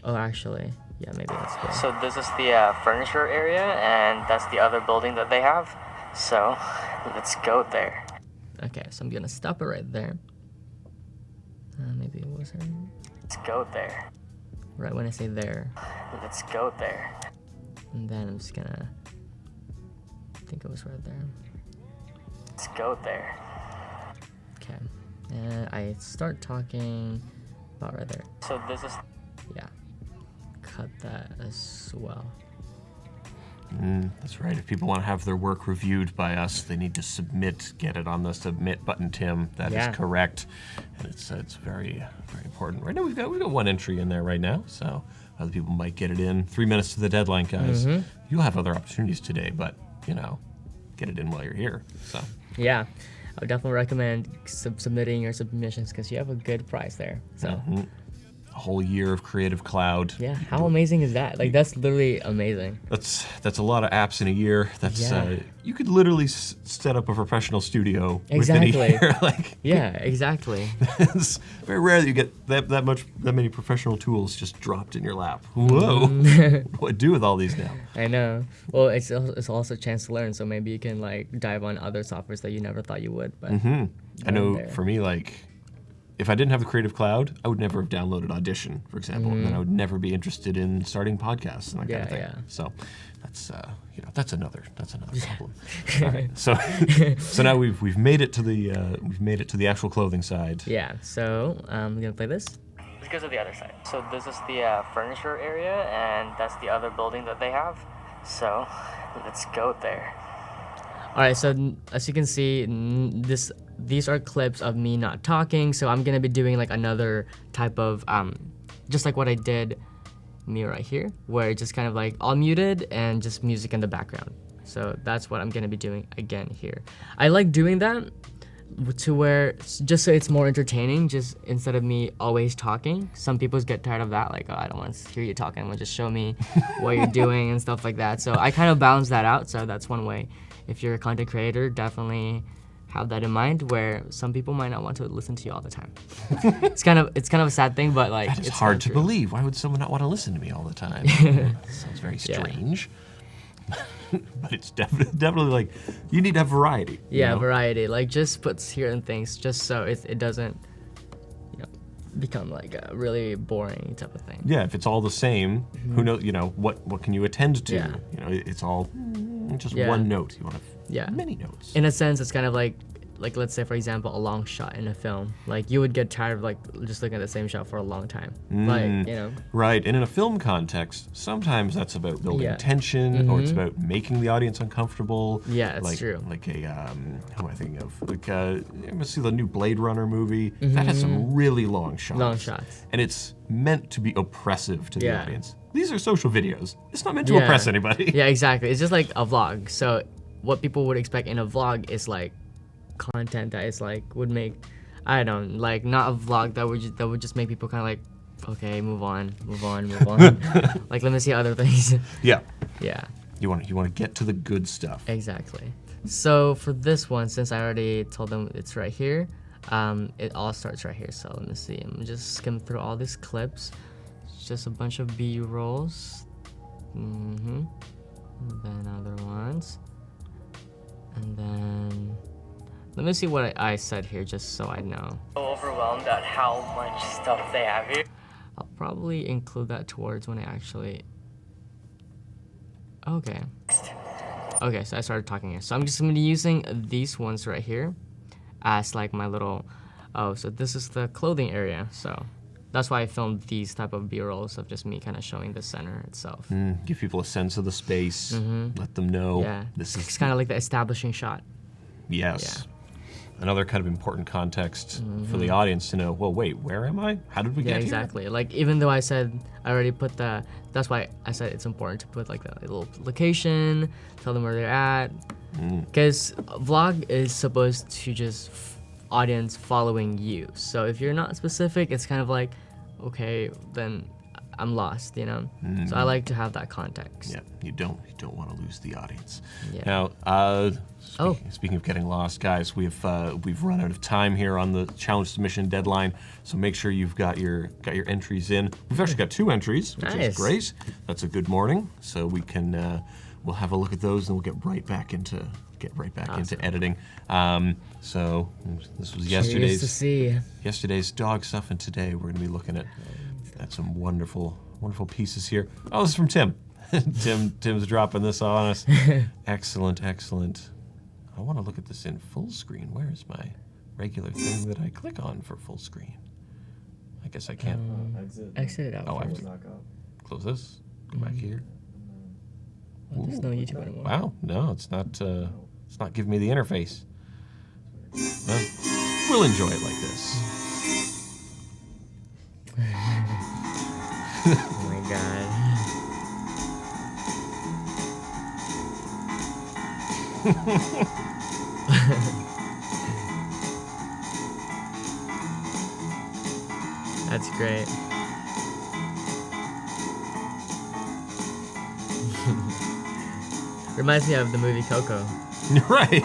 Oh, actually, yeah, maybe let's go. So this is the furniture area, and that's the other building that they have. So let's go there. Okay, so I'm gonna stop it right there. Maybe it wasn't Let's go there. right when I say there. Let's go there. And then I'm just gonna... I think it was right there. Let's go there. Okay. And I start talking about right there. So this is Yeah. Cut that as well. That's right. If people want to have their work reviewed by us, they need to submit. Get it on the submit button, Tim. That Yeah. is correct, and it's very very important. Right now we've got one entry in there right now, so other people might get it in 3 minutes to the deadline, guys. You'll have other opportunities today, but get it in while you're here. So Yeah. I would definitely recommend submitting your submissions because you have a good price there. So, a whole year of Creative Cloud. yeah, how amazing is that? Like, that's literally amazing. That's a lot of apps in a year. That's Yeah. You could literally set up a professional studio Exactly. within a year. Like, Yeah, exactly. it's very rare that you get that many professional tools just dropped in your lap. Whoa! What do I do with all these now? I know. Well, it's also a chance to learn, so maybe you can like dive on other softwares that you never thought you would. But I know there. for me, like, if I didn't have the Creative Cloud, I would never have downloaded Audition, for example, and then I would never be interested in starting podcasts and that kind of thing. Yeah. So that's another problem. All right. So now we've made it to the actual clothing side. Yeah, so I'm gonna play this. Let's go to the other side. So this is the furniture area, and that's the other building that they have. So let's go there. All right, so as you can see, these are clips of me not talking. So I'm gonna be doing like another type of just like what I did me right here, where it's just kind of like all muted and just music in the background. So that's what I'm gonna be doing again here. I like doing that to where just so it's more entertaining, just instead of me always talking. Some people get tired of that, like, oh, I don't want to hear you talking, I want just show me what you're doing and stuff like that. So I kind of balance that out. So that's one way. If you're a content creator, definitely have that in mind, where some people might not want to listen to you all the time. It's kind of a sad thing, but like That is it's hard to true. believe. Why would someone not want to listen to me all the time? Sounds very strange. But it's definitely like you need to have variety. you Yeah, know? variety. Like just put certain things just so it doesn't, become like a really boring type of thing. Yeah, if it's all the same, who knows? What can you attend to? Yeah. It's all just Yeah. one note. You want to Yeah. many notes. In a sense, it's kind of like let's say for example a long shot in a film. Like you would get tired of like just looking at the same shot for a long time. Like Right, and in a film context, sometimes that's about building Yeah. tension, or it's about making the audience uncomfortable. Yeah, it's like, true. Like a, who am I thinking of? Like, you must see the new Blade Runner movie. That has some really long shots. Long shots. And it's meant to be oppressive to the Yeah. audience. These are social videos. It's not meant to Yeah. oppress anybody. Yeah, exactly. It's just like a vlog. So what people would expect in a vlog is like content that is like would make, I don't know, like not a vlog that would just make people kind of like, okay, move on. Like let me see other things. Yeah. Yeah, You want to get to the good stuff. exactly. So for this one, since I already told them it's right here, it all starts right here. So let me see. I'm just skim through all these clips. It's just a bunch of B-rolls. And then other ones. And then let me see what I said here just so I know. So overwhelmed at how much stuff they have here. I'll probably include that towards when I actually... Okay. Okay, so I started talking here. So I'm just going to be using these ones right here as like my little... Oh, so this is the clothing area. So that's why I filmed these type of B-rolls of just me kind of showing the center itself. Give people a sense of the space. Let them know Yeah, this it's is kind of like the establishing shot. yes. another kind of important context for the audience to know, well, wait, where am I? How did we Yeah, get here? exactly. Like, even though I said I already put that's why I said it's important to put like the little location, tell them where they're at. Because vlog is supposed to just audience following you. So if you're not specific, it's kind of like, okay, then I'm lost, you know? So I like to have that context. Yeah, you don't want to lose the audience. Yeah. Now, speaking of getting lost, guys, we've run out of time here on the challenge submission deadline. So make sure you've got your entries in. We've actually got 2 entries, which is great. That's a good morning. So we can we'll have a look at those and we'll get right back into editing. So this was yesterday's dog stuff, and today we're going to be looking at some wonderful pieces here. Oh, this is from Tim. Tim's dropping this on us. Excellent. I want to look at this in full screen. Where is my regular thing that I click on for full screen? I guess I can't. Exit it out. Oh, I have to close this. Go back here. Oh, there's no YouTube anymore. Wow, no, it's not giving me the interface. Well, we'll enjoy it like this. Oh my god. That's great. Reminds me of the movie Coco. Right.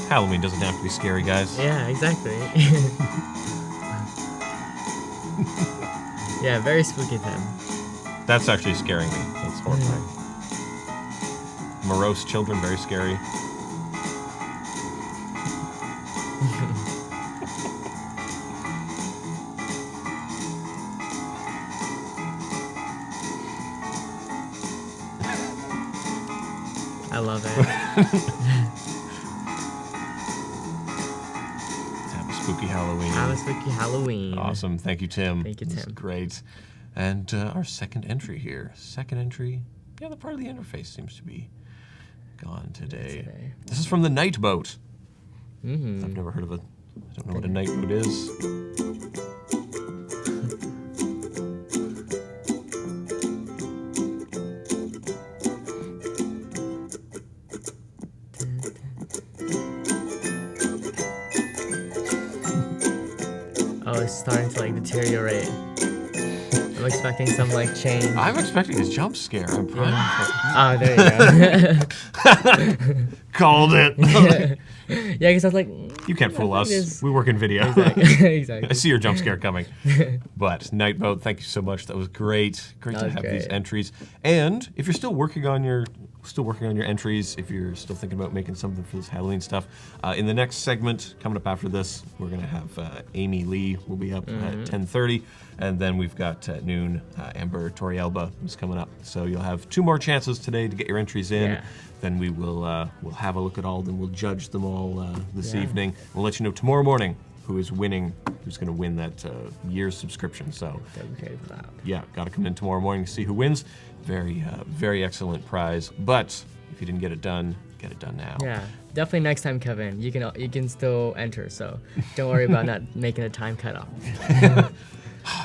Halloween doesn't have to be scary, guys. Yeah, exactly. Yeah, very spooky time. That's actually scaring me. That's horrifying. Morose children, very scary. I love it. Have a spooky Halloween. Have a spooky Halloween. Awesome. Thank you, Tim. Thank you, This is Tim. great. And our second entry here. Yeah, the part of the interface seems to be gone today. This is from the Night Boat. I've never heard of it. I don't know what a night boat is. Oh, it's starting to like deteriorate. I'm expecting some like change. I'm expecting a jump scare. I'm probably Oh, there you go. called it. Yeah, because I was like, You can't fool us. is- We work in video. exactly. I see your jump scare coming. But Night Boat, thank you so much. That was great. Great That to was have these great. entries. And if you're still working on your entries, if you're still thinking about making something for this Halloween stuff, in the next segment coming up after this, we're gonna have Amy Lee will be up at 10:30, and then we've got at noon Amber Torrielba is coming up. So you'll have 2 more chances today to get your entries in. Yeah. Then we will we'll have a look at all of them. We'll judge them all this evening. We'll let you know tomorrow morning who's going to win that year's subscription. So Adobe Creative Cloud. yeah, got to come in tomorrow morning to see who wins. Very excellent prize. But if you didn't get it done now. Yeah, definitely next time, Kevin. You can still enter, so don't worry about not making a time cutoff.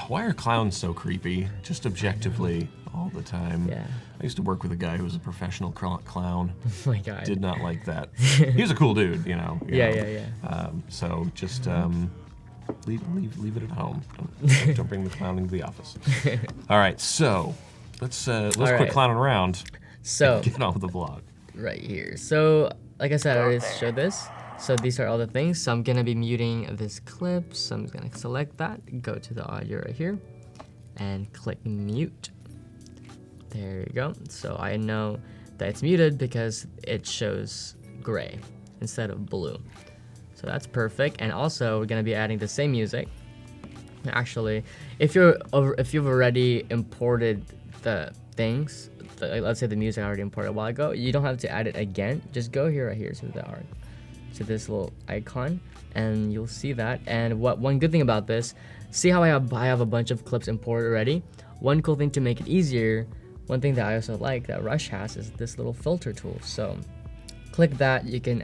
Why are clowns so creepy? Just objectively all the time. Yeah. I used to work with a guy who was a professional clown. Oh my god. Did not like that. He was a cool dude, you know. Yeah. So just leave it at home. Don't bring the clown into the office. All right, so let's quit right. clowning around. So Get on with the vlog. right here. So like I said, I already showed this. So these are all the things. So I'm gonna be muting this clip. So I'm gonna select that, go to the audio right here, and click mute. There you go. So I know that it's muted because it shows gray instead of blue. So that's perfect. And also we're gonna be adding the same music. Actually, if you've already imported the things, let's say the music I already imported a while ago, you don't have to add it again. Just go here right here to this little icon, and you'll see that. And one good thing about this, see how I have a bunch of clips imported already. One cool thing to make it easier, one thing that I also like that Rush has is this little filter tool. So click that, you can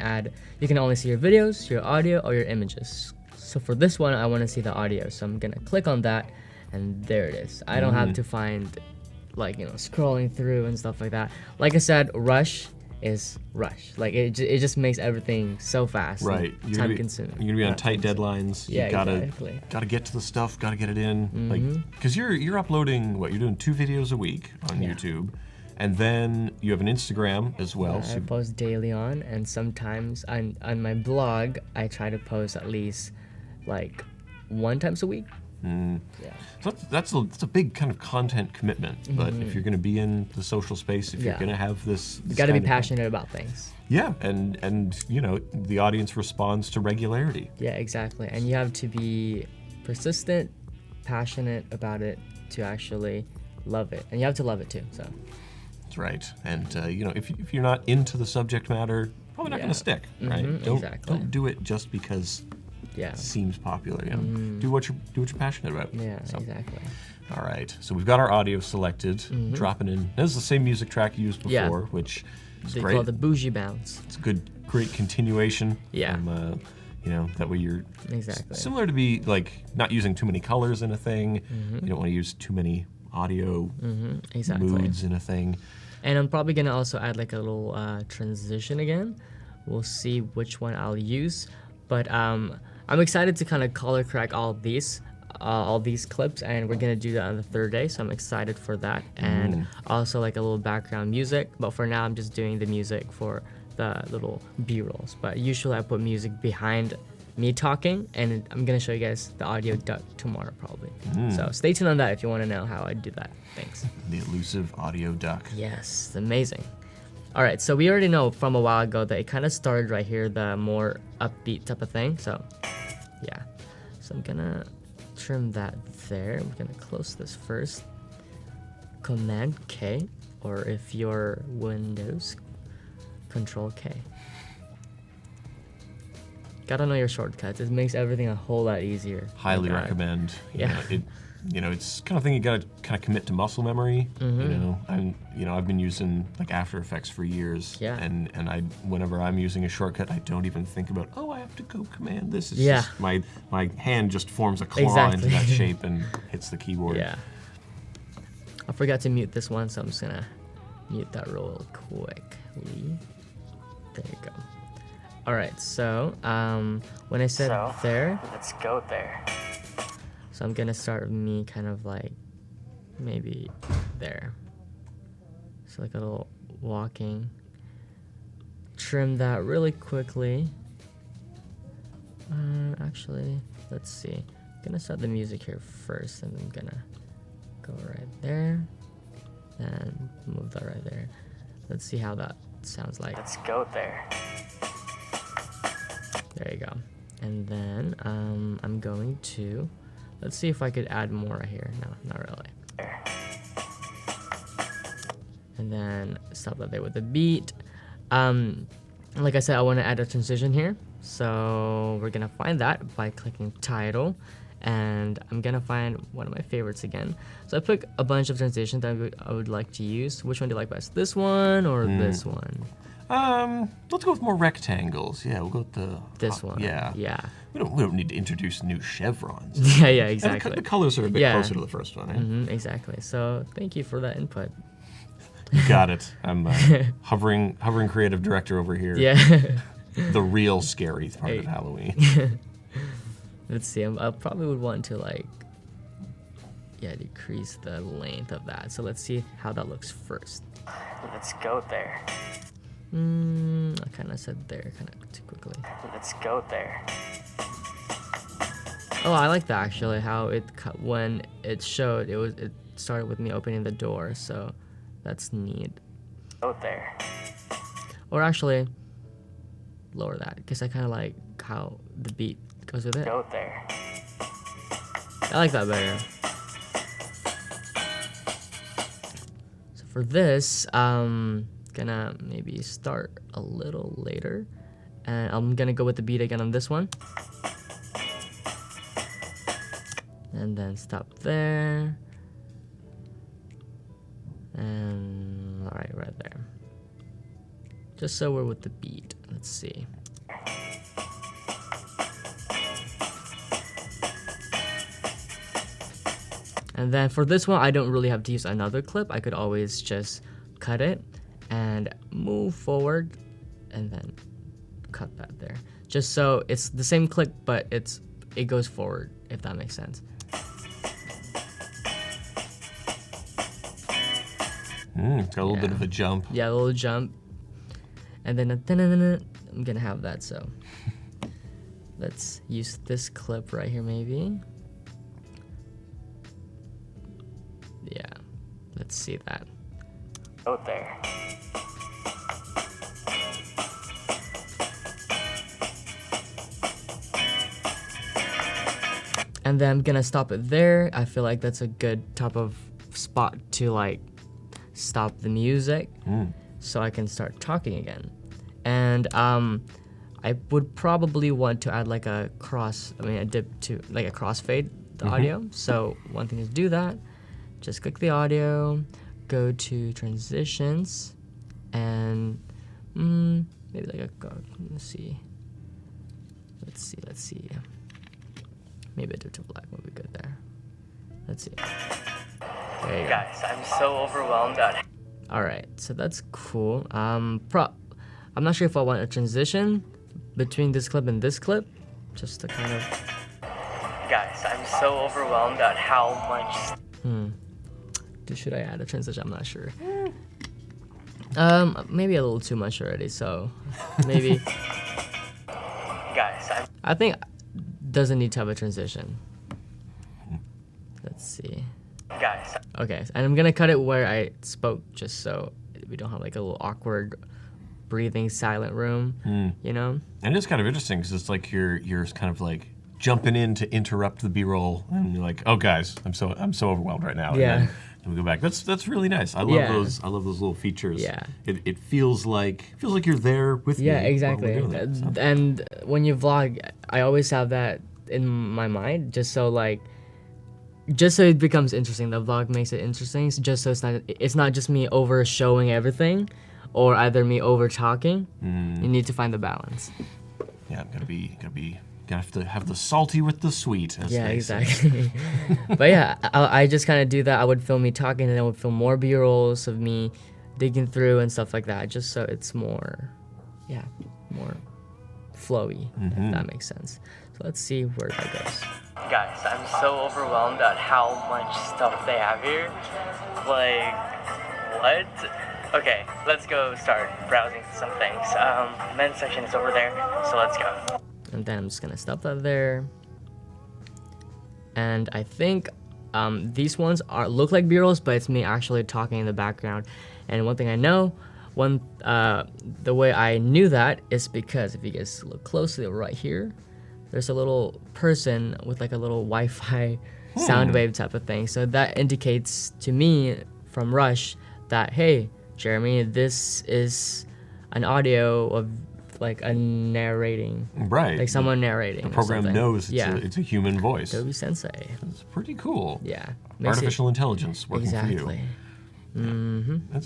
only see your videos, your audio, or your images. So for this one, I want to see the audio, so I'm gonna click on that, and there it is. I don't have to find, like, scrolling through and stuff like that. Like I said, Rush is Rush. Like, it just makes everything so fast. Right. And time consuming. You're gonna be on tight deadlines. Yeah, You gotta exactly. gotta get to the stuff. Gotta get it in. Like, because you're uploading what? You're doing 2 videos a week on YouTube, and then you have an Instagram as well. I post daily on, and sometimes on my blog, I try to post at least like 1 time a week. Yeah. So that's a big kind of content commitment. But if you're going to be in the social space, if you're going to have this You got to be kind of- passionate about things. Yeah, and the audience responds to regularity. Yeah, exactly. And you have to be persistent, passionate about it to actually love it, and you have to love it too. So. That's right. And if you're not into the subject matter, probably not going to stick. Right? Don't do it just because. Yeah. Seems popular. Do what you're passionate about. Yeah, So. exactly. All right. So we've got our audio selected, dropping in. This is the same music track you used before, which is They great. call it the bougie bounce. It's a great continuation. Yeah. From, that way you're Exactly. similar to be like not using too many colors in a thing. You don't want to use too many audio Exactly. moods in a thing. And I'm probably gonna also add like a little transition again. We'll see which one I'll use, but I'm excited to kind of color correct all these clips, and we're gonna do that on the 3rd day, so I'm excited for that. And also like a little background music, but for now I'm just doing the music for the little B-rolls. But usually I put music behind me talking, and I'm gonna show you guys the audio duck tomorrow probably. So stay tuned on that if you want to know how I do that. Thanks. The elusive audio duck. Yes, it's amazing. All right, so we already know from a while ago that it kind of started right here, the more upbeat type of thing. So yeah, so I'm gonna trim that there. We're gonna close this first. Command K, or if you're Windows, Control K. Gotta know your shortcuts. It makes everything a whole lot easier. Highly Oh my God. recommend. Yeah. It's kind of thing you gotta kind of commit to muscle memory. I've been using like After Effects for years. Yeah. And whenever I'm using a shortcut, I don't even think about, I have to go command this. It's Yeah. just my hand just forms a claw Exactly. into that shape and hits the keyboard. Yeah. I forgot to mute this one, so I'm just gonna mute that real quickly. There you go. All right, so when I said there, let's go there. so I'm gonna start with me kind of like maybe there. So like a little walking. Trim that really quickly. Actually, let's see. I'm gonna start the music here first, and I'm gonna go right there and move that right there. Let's see how that sounds like. Let's go there. There you go. And then I'm going to, let's see if I could add more right here. No, not really. There. And then stop that there with the beat. Like I said, I want to add a transition here. So we're gonna find that by clicking title, and I'm gonna find one of my favorites again. So I pick a bunch of transitions that I would like to use. Which one do you like best? This one or this one? Let's go with more rectangles. Yeah, we'll go with This one. Yeah. Yeah. We don't need to introduce new chevrons. Yeah, yeah, And exactly. the colors are a bit Yeah. closer to the first one. Eh? Exactly. So thank you for that input. You got it. I'm hovering creative director over here. Yeah. The real scary part of Halloween. Let's see. I probably would want to decrease the length of that. So let's see how that looks first. Let's go there. I kind of said there kind of too quickly. Let's go there. Oh, I like that actually. How when it showed, it started with me opening the door. So that's neat. Go there. Or actually, lower that because I kind of like how the beat goes with it. Go there. I like that better. So for this, gonna maybe start a little later, and I'm gonna go with the beat again on this one, and then stop there, and all right there. just so we're with the beat. Let's see. And then for this one, I don't really have to use another clip. I could always just cut it and move forward and then cut that there. Just so it's the same clip, but it goes forward, if that makes sense. It's got a little bit of a jump. Yeah, a little jump. And then I'm gonna have that, so let's use this clip right here maybe. Yeah, let's see that. Oh, there. And then I'm gonna stop it there. I feel like that's a good type of spot to like stop the music so I can start talking again. And I would probably want to add like a dip to like a crossfade the audio. So one thing is do that. Just click the audio, go to transitions, and maybe like let's see. Maybe a dip to black would be good there. Let's see. There you go. Guys, I'm so overwhelmed at. All right, so that's cool. I'm not sure if I want a transition between this clip and this clip, just to kind of. Guys, I'm so overwhelmed at how much. Should I add a transition? I'm not sure. Maybe a little too much already. So maybe. Guys, I think doesn't need to have a transition. Let's see. Guys. Okay, and I'm gonna cut it where I spoke, just so we don't have like a little awkward breathing silent room, you know? And it's kind of interesting because it's like you're kind of like jumping in to interrupt the B-roll, and you're like, "Oh, guys, I'm so overwhelmed right now." Yeah. And then we go back. That's really nice. I love those. I love those little features. Yeah. It feels like you're there with me. Yeah, while we're exactly. doing that, so. And when you vlog, I always have that in my mind, just so it becomes interesting. The vlog makes it interesting, just so it's not just me over showing everything, or either me over talking. You need to find the balance. Yeah, gotta have the salty with the sweet. As Yeah, they exactly. say. But yeah, I just kind of do that. I would film me talking, and I would film more B-rolls of me digging through and stuff like that, just so it's more flowy, if that makes sense. So let's see where that goes. Guys, I'm so overwhelmed at how much stuff they have here. Like, what? Okay, let's go start browsing some things. Men's section is over there, so let's go. And then I'm just gonna stop that there. And I think these ones look like B-rolls, but it's me actually talking in the background. And one thing I know, the way I knew that is because if you guys look closely right here, there's a little person with like a little Wi-Fi sound wave type of thing. So that indicates to me from Rush that, hey, Jeremy, this is an audio of like a narrating. Right. Like someone narrating. The program knows it's a human voice. Adobe Sensei. It's pretty cool. Yeah. Artificial intelligence working for you. Exactly.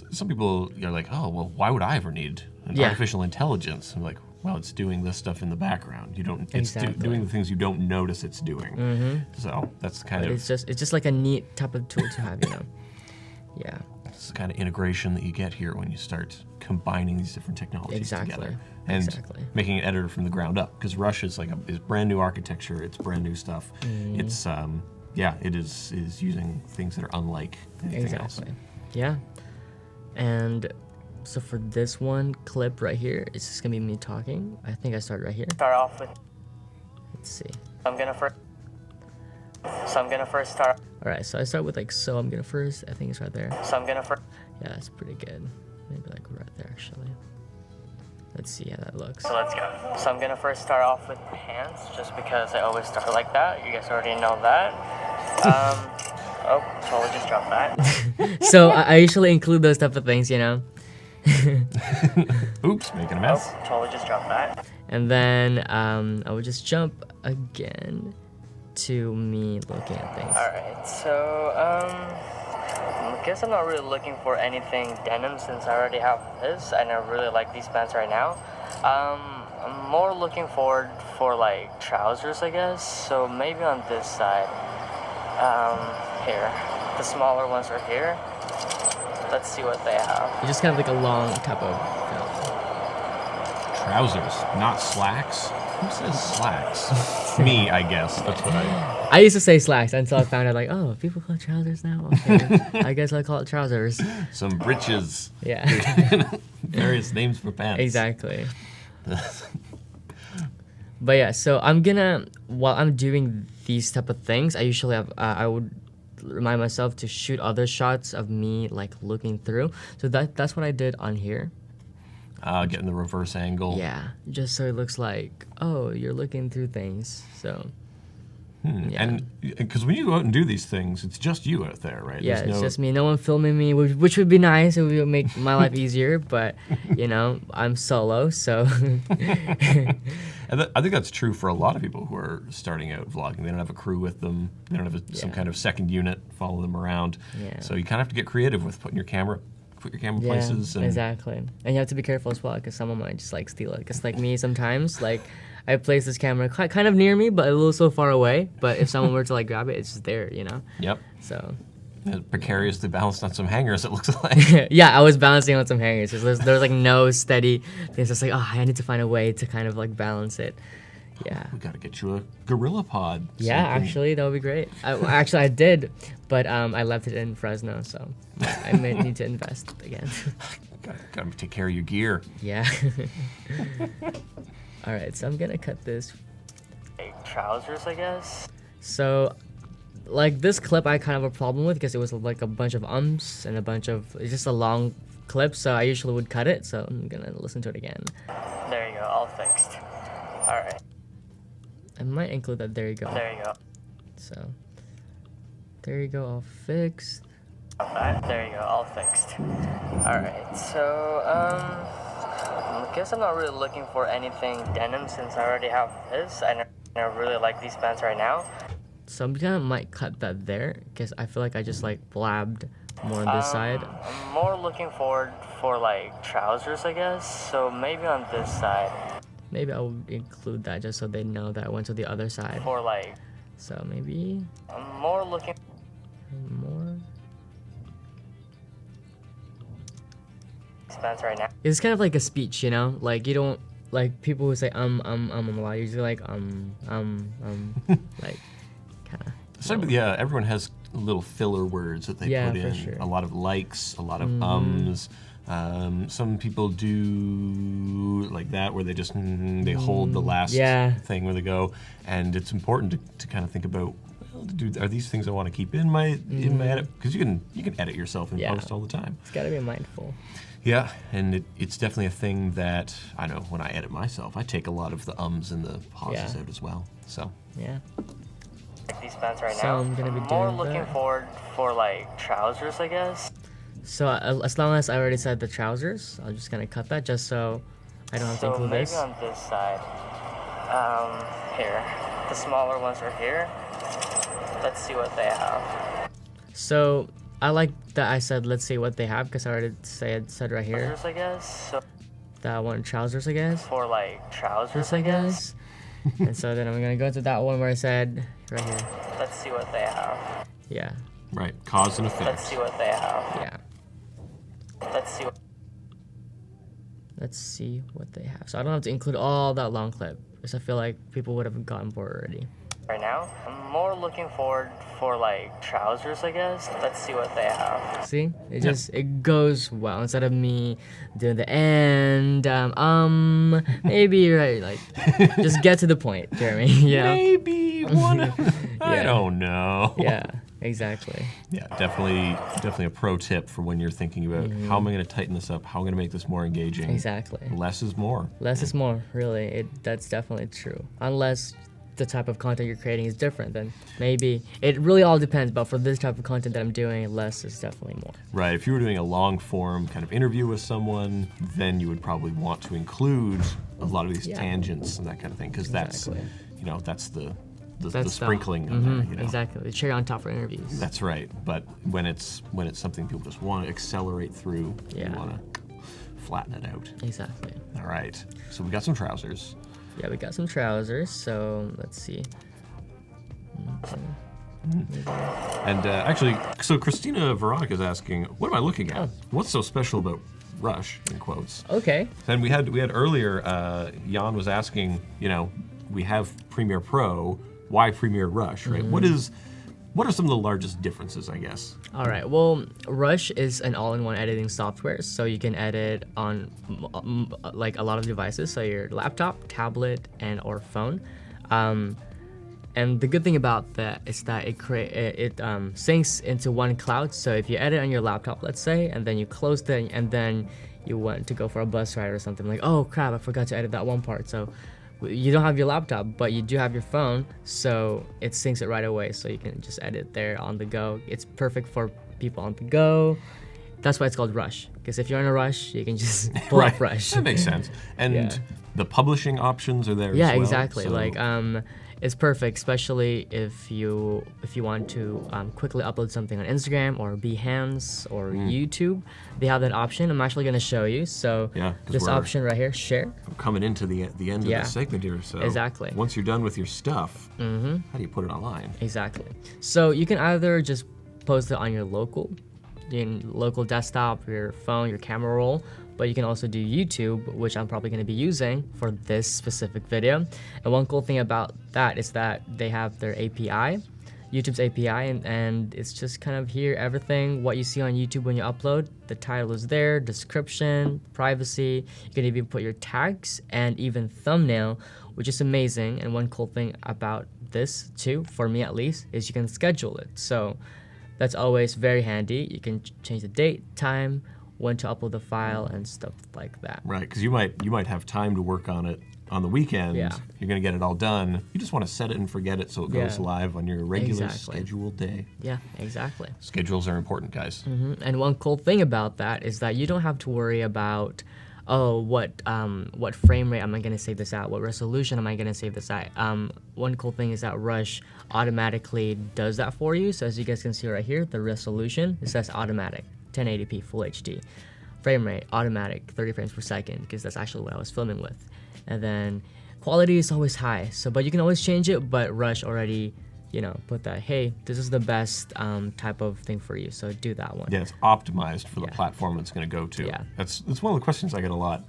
Some people are like, oh, well, why would I ever need an artificial intelligence? I'm like, well, it's doing this stuff in the background. It's doing the things you don't notice it's doing. So that's It's just like a neat type of tool to have, you know. Yeah. It's the kind of integration that you get here when you start combining these different technologies together and making an editor from the ground up. Because Rush is is brand new architecture. It's brand new stuff. It's it is using things that are unlike anything else. Yeah. And so for this one clip right here, it's just gonna be me talking. I think I start right here. Start off with. Let's see. I'm gonna first start. All right, so I start with so I'm gonna first. I think it's right there. So I'm gonna first. Yeah, that's pretty good. Maybe right there actually. Let's see how that looks. So let's go. So I'm gonna first start off with hands, just because I always start like that. You guys already know that. Oh, totally just dropped that. So I usually include those type of things, you know. Oops, making a mess. Oh, totally just dropped that. And then I would just jump again to me looking at things. Alright, so I guess I'm not really looking for anything denim since I already have this, and I really like these pants right now. I'm more looking forward for like trousers, I guess. So maybe on this side. Here. The smaller ones are here. Let's see what they have. It's just kind of like a long type of Trousers, not slacks. Who says slacks? Me, I guess. That's what I used to say slacks until I found out like, oh, people call it trousers now? Okay. I guess I call it trousers. Some breeches. Yeah. Various names for pants. Exactly. But yeah, so while I'm doing these type of things, I usually have, I would remind myself to shoot other shots of me like looking through. So that's what I did on here. Getting the reverse angle. Yeah, just so it looks like, oh, you're looking through things. So. Yeah. And because when you go out and do these things, it's just you out there, right? Yeah, it's just me. No one filming me, which would be nice. It would make my life easier, but, you know, I'm solo, so. And I think that's true for a lot of people who are starting out vlogging. They don't have a crew with them. They don't have some kind of second unit follow them around. Yeah. So you kind of have to get creative with put your camera places. And exactly. And you have to be careful as well, because someone might just like steal it. Because like me, sometimes, like, I place this camera kind of near me, but a little so far away. But if someone were to like grab it, it's just there, you know? Yep. So. Precariously balanced on some hangers, it looks like. Yeah, I was balancing on some hangers. There's like no steady. It's just like, oh, I need to find a way to kind of like balance it. Yeah. We gotta get you a gorilla pod. Yeah, actually, that would be great. I did, but I left it in Fresno, so I may need to invest again. Gotta take care of your gear. Yeah. All right, so I'm gonna cut this. Trousers, I guess. So, like this clip, I kind of have a problem with because it was like a bunch of ums and it's just a long clip. So I usually would cut it. So I'm gonna listen to it again. There you go, all fixed. All right. I might include that. There you go. There you go. So, there you go, all fixed. There you go, all fixed. All right. So I guess I'm not really looking for anything denim since I already have this, and I really like these pants right now. So I'm gonna might cut that there because I feel like I just like blabbed more on this side. I'm more looking forward for like trousers, I guess. So maybe on this side. Maybe I'll include that just so they know that I went to the other side. For like. So maybe. I'm more looking. More. These pants right now. It's kind of like a speech, you know? Like you don't like people who say a lot. Usually like like. Yeah, everyone has little filler words that they put in. Sure. A lot of likes, a lot of ums. Some people do like that where they just they hold the last thing where they go, and it's important to kind of think about, well, are these things I want to keep in my edit, because you can edit yourself in post all the time. It's gotta be mindful. Yeah, and it's definitely a thing that I know when I edit myself, I take a lot of the ums and the pauses out as well. So yeah. These pants right So now. I'm gonna be more doing looking that. forward for like trousers, I guess. So as long as I already said the trousers, I'm just gonna cut that just so I don't have to include maybe this. on this side. Here. The smaller ones are here. Let's see what they have. So I like that I said let's see what they have because I already said right here Trousers, I guess. So that I want trousers, I guess. for like trousers, I guess. And so then I'm gonna go to that one where I said right here. Let's see what they have. Yeah. right, cause and effect. Let's see what they have. Yeah. Let's see what. Let's see what they have. So I don't have to include all that long clip because I feel like people would have gotten bored already. Right now, I'm more looking forward for like trousers, I guess. Let's see what they have. See, it goes well instead of me doing the end. Maybe you're right. Like, just get to the point, Jeremy. You know? Maybe one. I don't know. Yeah, exactly. Yeah, definitely a pro tip for when you're thinking about how am I going to tighten this up? How am I going to make this more engaging? Exactly. Less is more. Less is more. Really, that's definitely true. Unless the type of content you're creating is different, then maybe it really all depends. But for this type of content that I'm doing, less is definitely more. Right. If you were doing a long form kind of interview with someone, then you would probably want to include a lot of these tangents and that kind of thing, because that's, Exactly. that's the sprinkling on there, you know. Exactly, the cherry on top for interviews. That's right. But when it's something people just want to accelerate through, you want to flatten it out. Exactly. All right. So we got some trousers. Yeah, we got some trousers. So let's see. And actually, so Christina Veronica is asking, what am I looking at? Oh. What's so special about Rush, in quotes? Okay. And we had earlier, Jan was asking, you know, we have Premiere Pro, why Premiere Rush, right? What are some of the largest differences, I guess? All right. Well, Rush is an all-in-one editing software, so you can edit on like a lot of devices, so your laptop, tablet, and or phone. And the good thing about that is that it syncs into one cloud. So if you edit on your laptop, let's say, and then you closed it, and then you went to go for a bus ride or something, like, oh crap, I forgot to edit that one part. So you don't have your laptop, but you do have your phone, so it syncs it right away. So you can just edit there on the go. It's perfect for people on the go. That's why it's called Rush. Because if you're in a rush, you can just pull up Rush. That makes sense. And the publishing options are there as well. Yeah, exactly. So. Like it's perfect, especially if you want to quickly upload something on Instagram or Behance or YouTube. They have that option. I'm actually going to show you. So this option right here, share. I'm coming into the end of the segment here. So exactly. Once you're done with your stuff, how do you put it online? Exactly. So you can either just post it on your local desktop, your phone, your camera roll, but you can also do YouTube, which I'm probably going to be using for this specific video. And one cool thing about that is that they have their API, YouTube's API, and it's just kind of here, everything, what you see on YouTube when you upload, the title is there, description, privacy, you can even put your tags and even thumbnail, which is amazing. And one cool thing about this too, for me at least, is you can schedule it. So that's always very handy. You can change the date, time, when to upload the file, and stuff like that. Right, because you might have time to work on it on the weekend. Yeah. You're going to get it all done. You just want to set it and forget it so it goes live on your regular scheduled day. Yeah, exactly. Schedules are important, guys. And one cool thing about that is that you don't have to worry about, oh, what frame rate am I going to save this at? What resolution am I going to save this at? One cool thing is that Rush automatically does that for you. So as you guys can see right here, the resolution, it says automatic. 1080p Full HD. Frame rate, automatic, 30 frames per second, because that's actually what I was filming with. And then quality is always high, but you can always change it, but Rush already, put that, hey, this is the best type of thing for you, so do that one. Yeah, it's optimized for the platform it's going to go to. Yeah. That's one of the questions I get a lot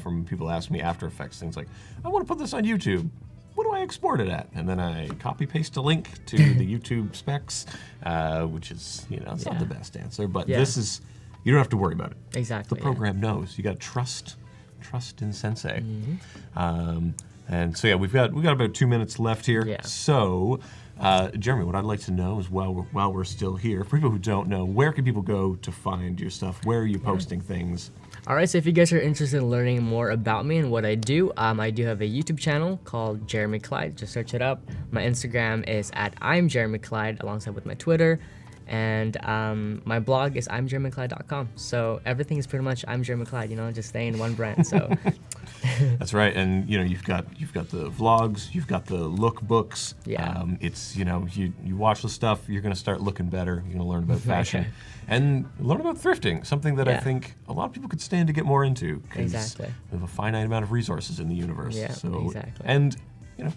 from people asking me After Effects, things like, I want to put this on YouTube. What do I export it at? And then I copy paste a link to the YouTube specs, which is, it's not the best answer, but this is, you don't have to worry about it. Exactly. The program knows. You got to trust in Sensei. And so we've got about 2 minutes left here. Yeah. So, Jeremy, what I'd like to know is while we're still here, for people who don't know, where can people go to find your stuff? Where are you posting things? All right, so if you guys are interested in learning more about me and what I do have a YouTube channel called Jeremy Clyde. Just search it up. My Instagram is at I'm Jeremy Clyde, alongside with my Twitter. And my blog is imjeremyclyde.com. So everything is pretty much I'm Jeremy Clyde, just staying in one brand. So that's right. And you've got the vlogs, you've got the lookbooks. Yeah. It's you watch the stuff, you're gonna start looking better, you're gonna learn about fashion. And learn about thrifting, something that I think a lot of people could stand to get more into. Exactly. We have a finite amount of resources in the universe. Yeah, exactly. And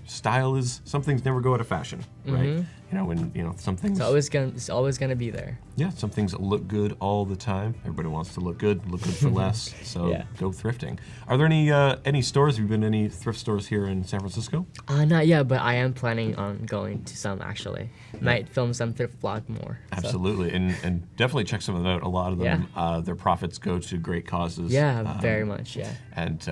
style is, some things never go out of fashion, right? When some things it's always gonna be there. Yeah, some things look good all the time. Everybody wants to look good for less. So go thrifting. Are there any stores? Have you been to any thrift stores here in San Francisco? Not yet, but I am planning on going to some actually. Might film some thrift vlog more. Absolutely, and definitely check some of them out. A lot of them, their profits go to great causes. Yeah, very much. Yeah. And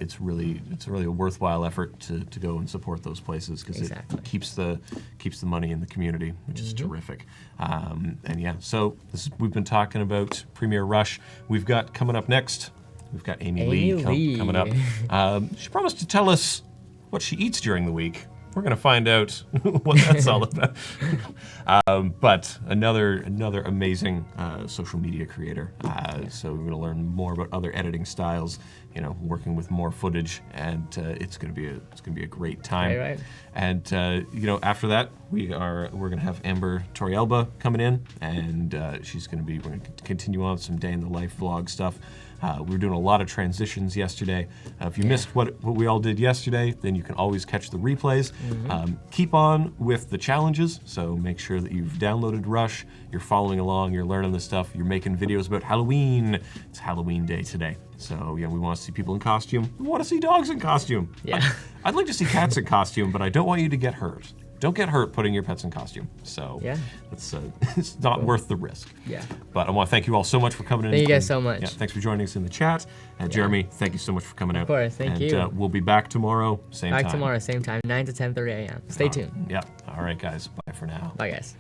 it's really a worthwhile effort to go and support those places because it keeps the money in the community, which is terrific. So we've been talking about Premiere Rush. We've got coming up next. We've got Amy Lee coming up. She promised to tell us what she eats during the week. we're gonna find out what that's all about. But another amazing social media creator. So we're gonna learn more about other editing styles. You know, working with more footage, and it's gonna be a great time. Right. And you know, after that, we're gonna have Amber Torrealba coming in, and we're gonna continue on some day in the life vlog stuff. We were doing a lot of transitions yesterday. If you missed what we all did yesterday, then you can always catch the replays. Keep on with the challenges, so make sure that you've downloaded Rush, you're following along, you're learning this stuff, you're making videos about Halloween. It's Halloween day today. So yeah, we want to see people in costume. We want to see dogs in costume. Yeah. I'd like to see cats in costume, but I don't want you to get hurt. Don't get hurt putting your pets in costume. So Yeah. it's not worth the risk. Yeah. But I want to thank you all so much for coming in. Thank you guys so much. Yeah, thanks for joining us in the chat. And Jeremy, thank you so much for coming out. Of course, thank you. And we'll be back tomorrow, same time. Back tomorrow, same time, 9 to 10:30 a.m. Stay tuned. Yeah. All right, guys. Bye for now. Bye, guys.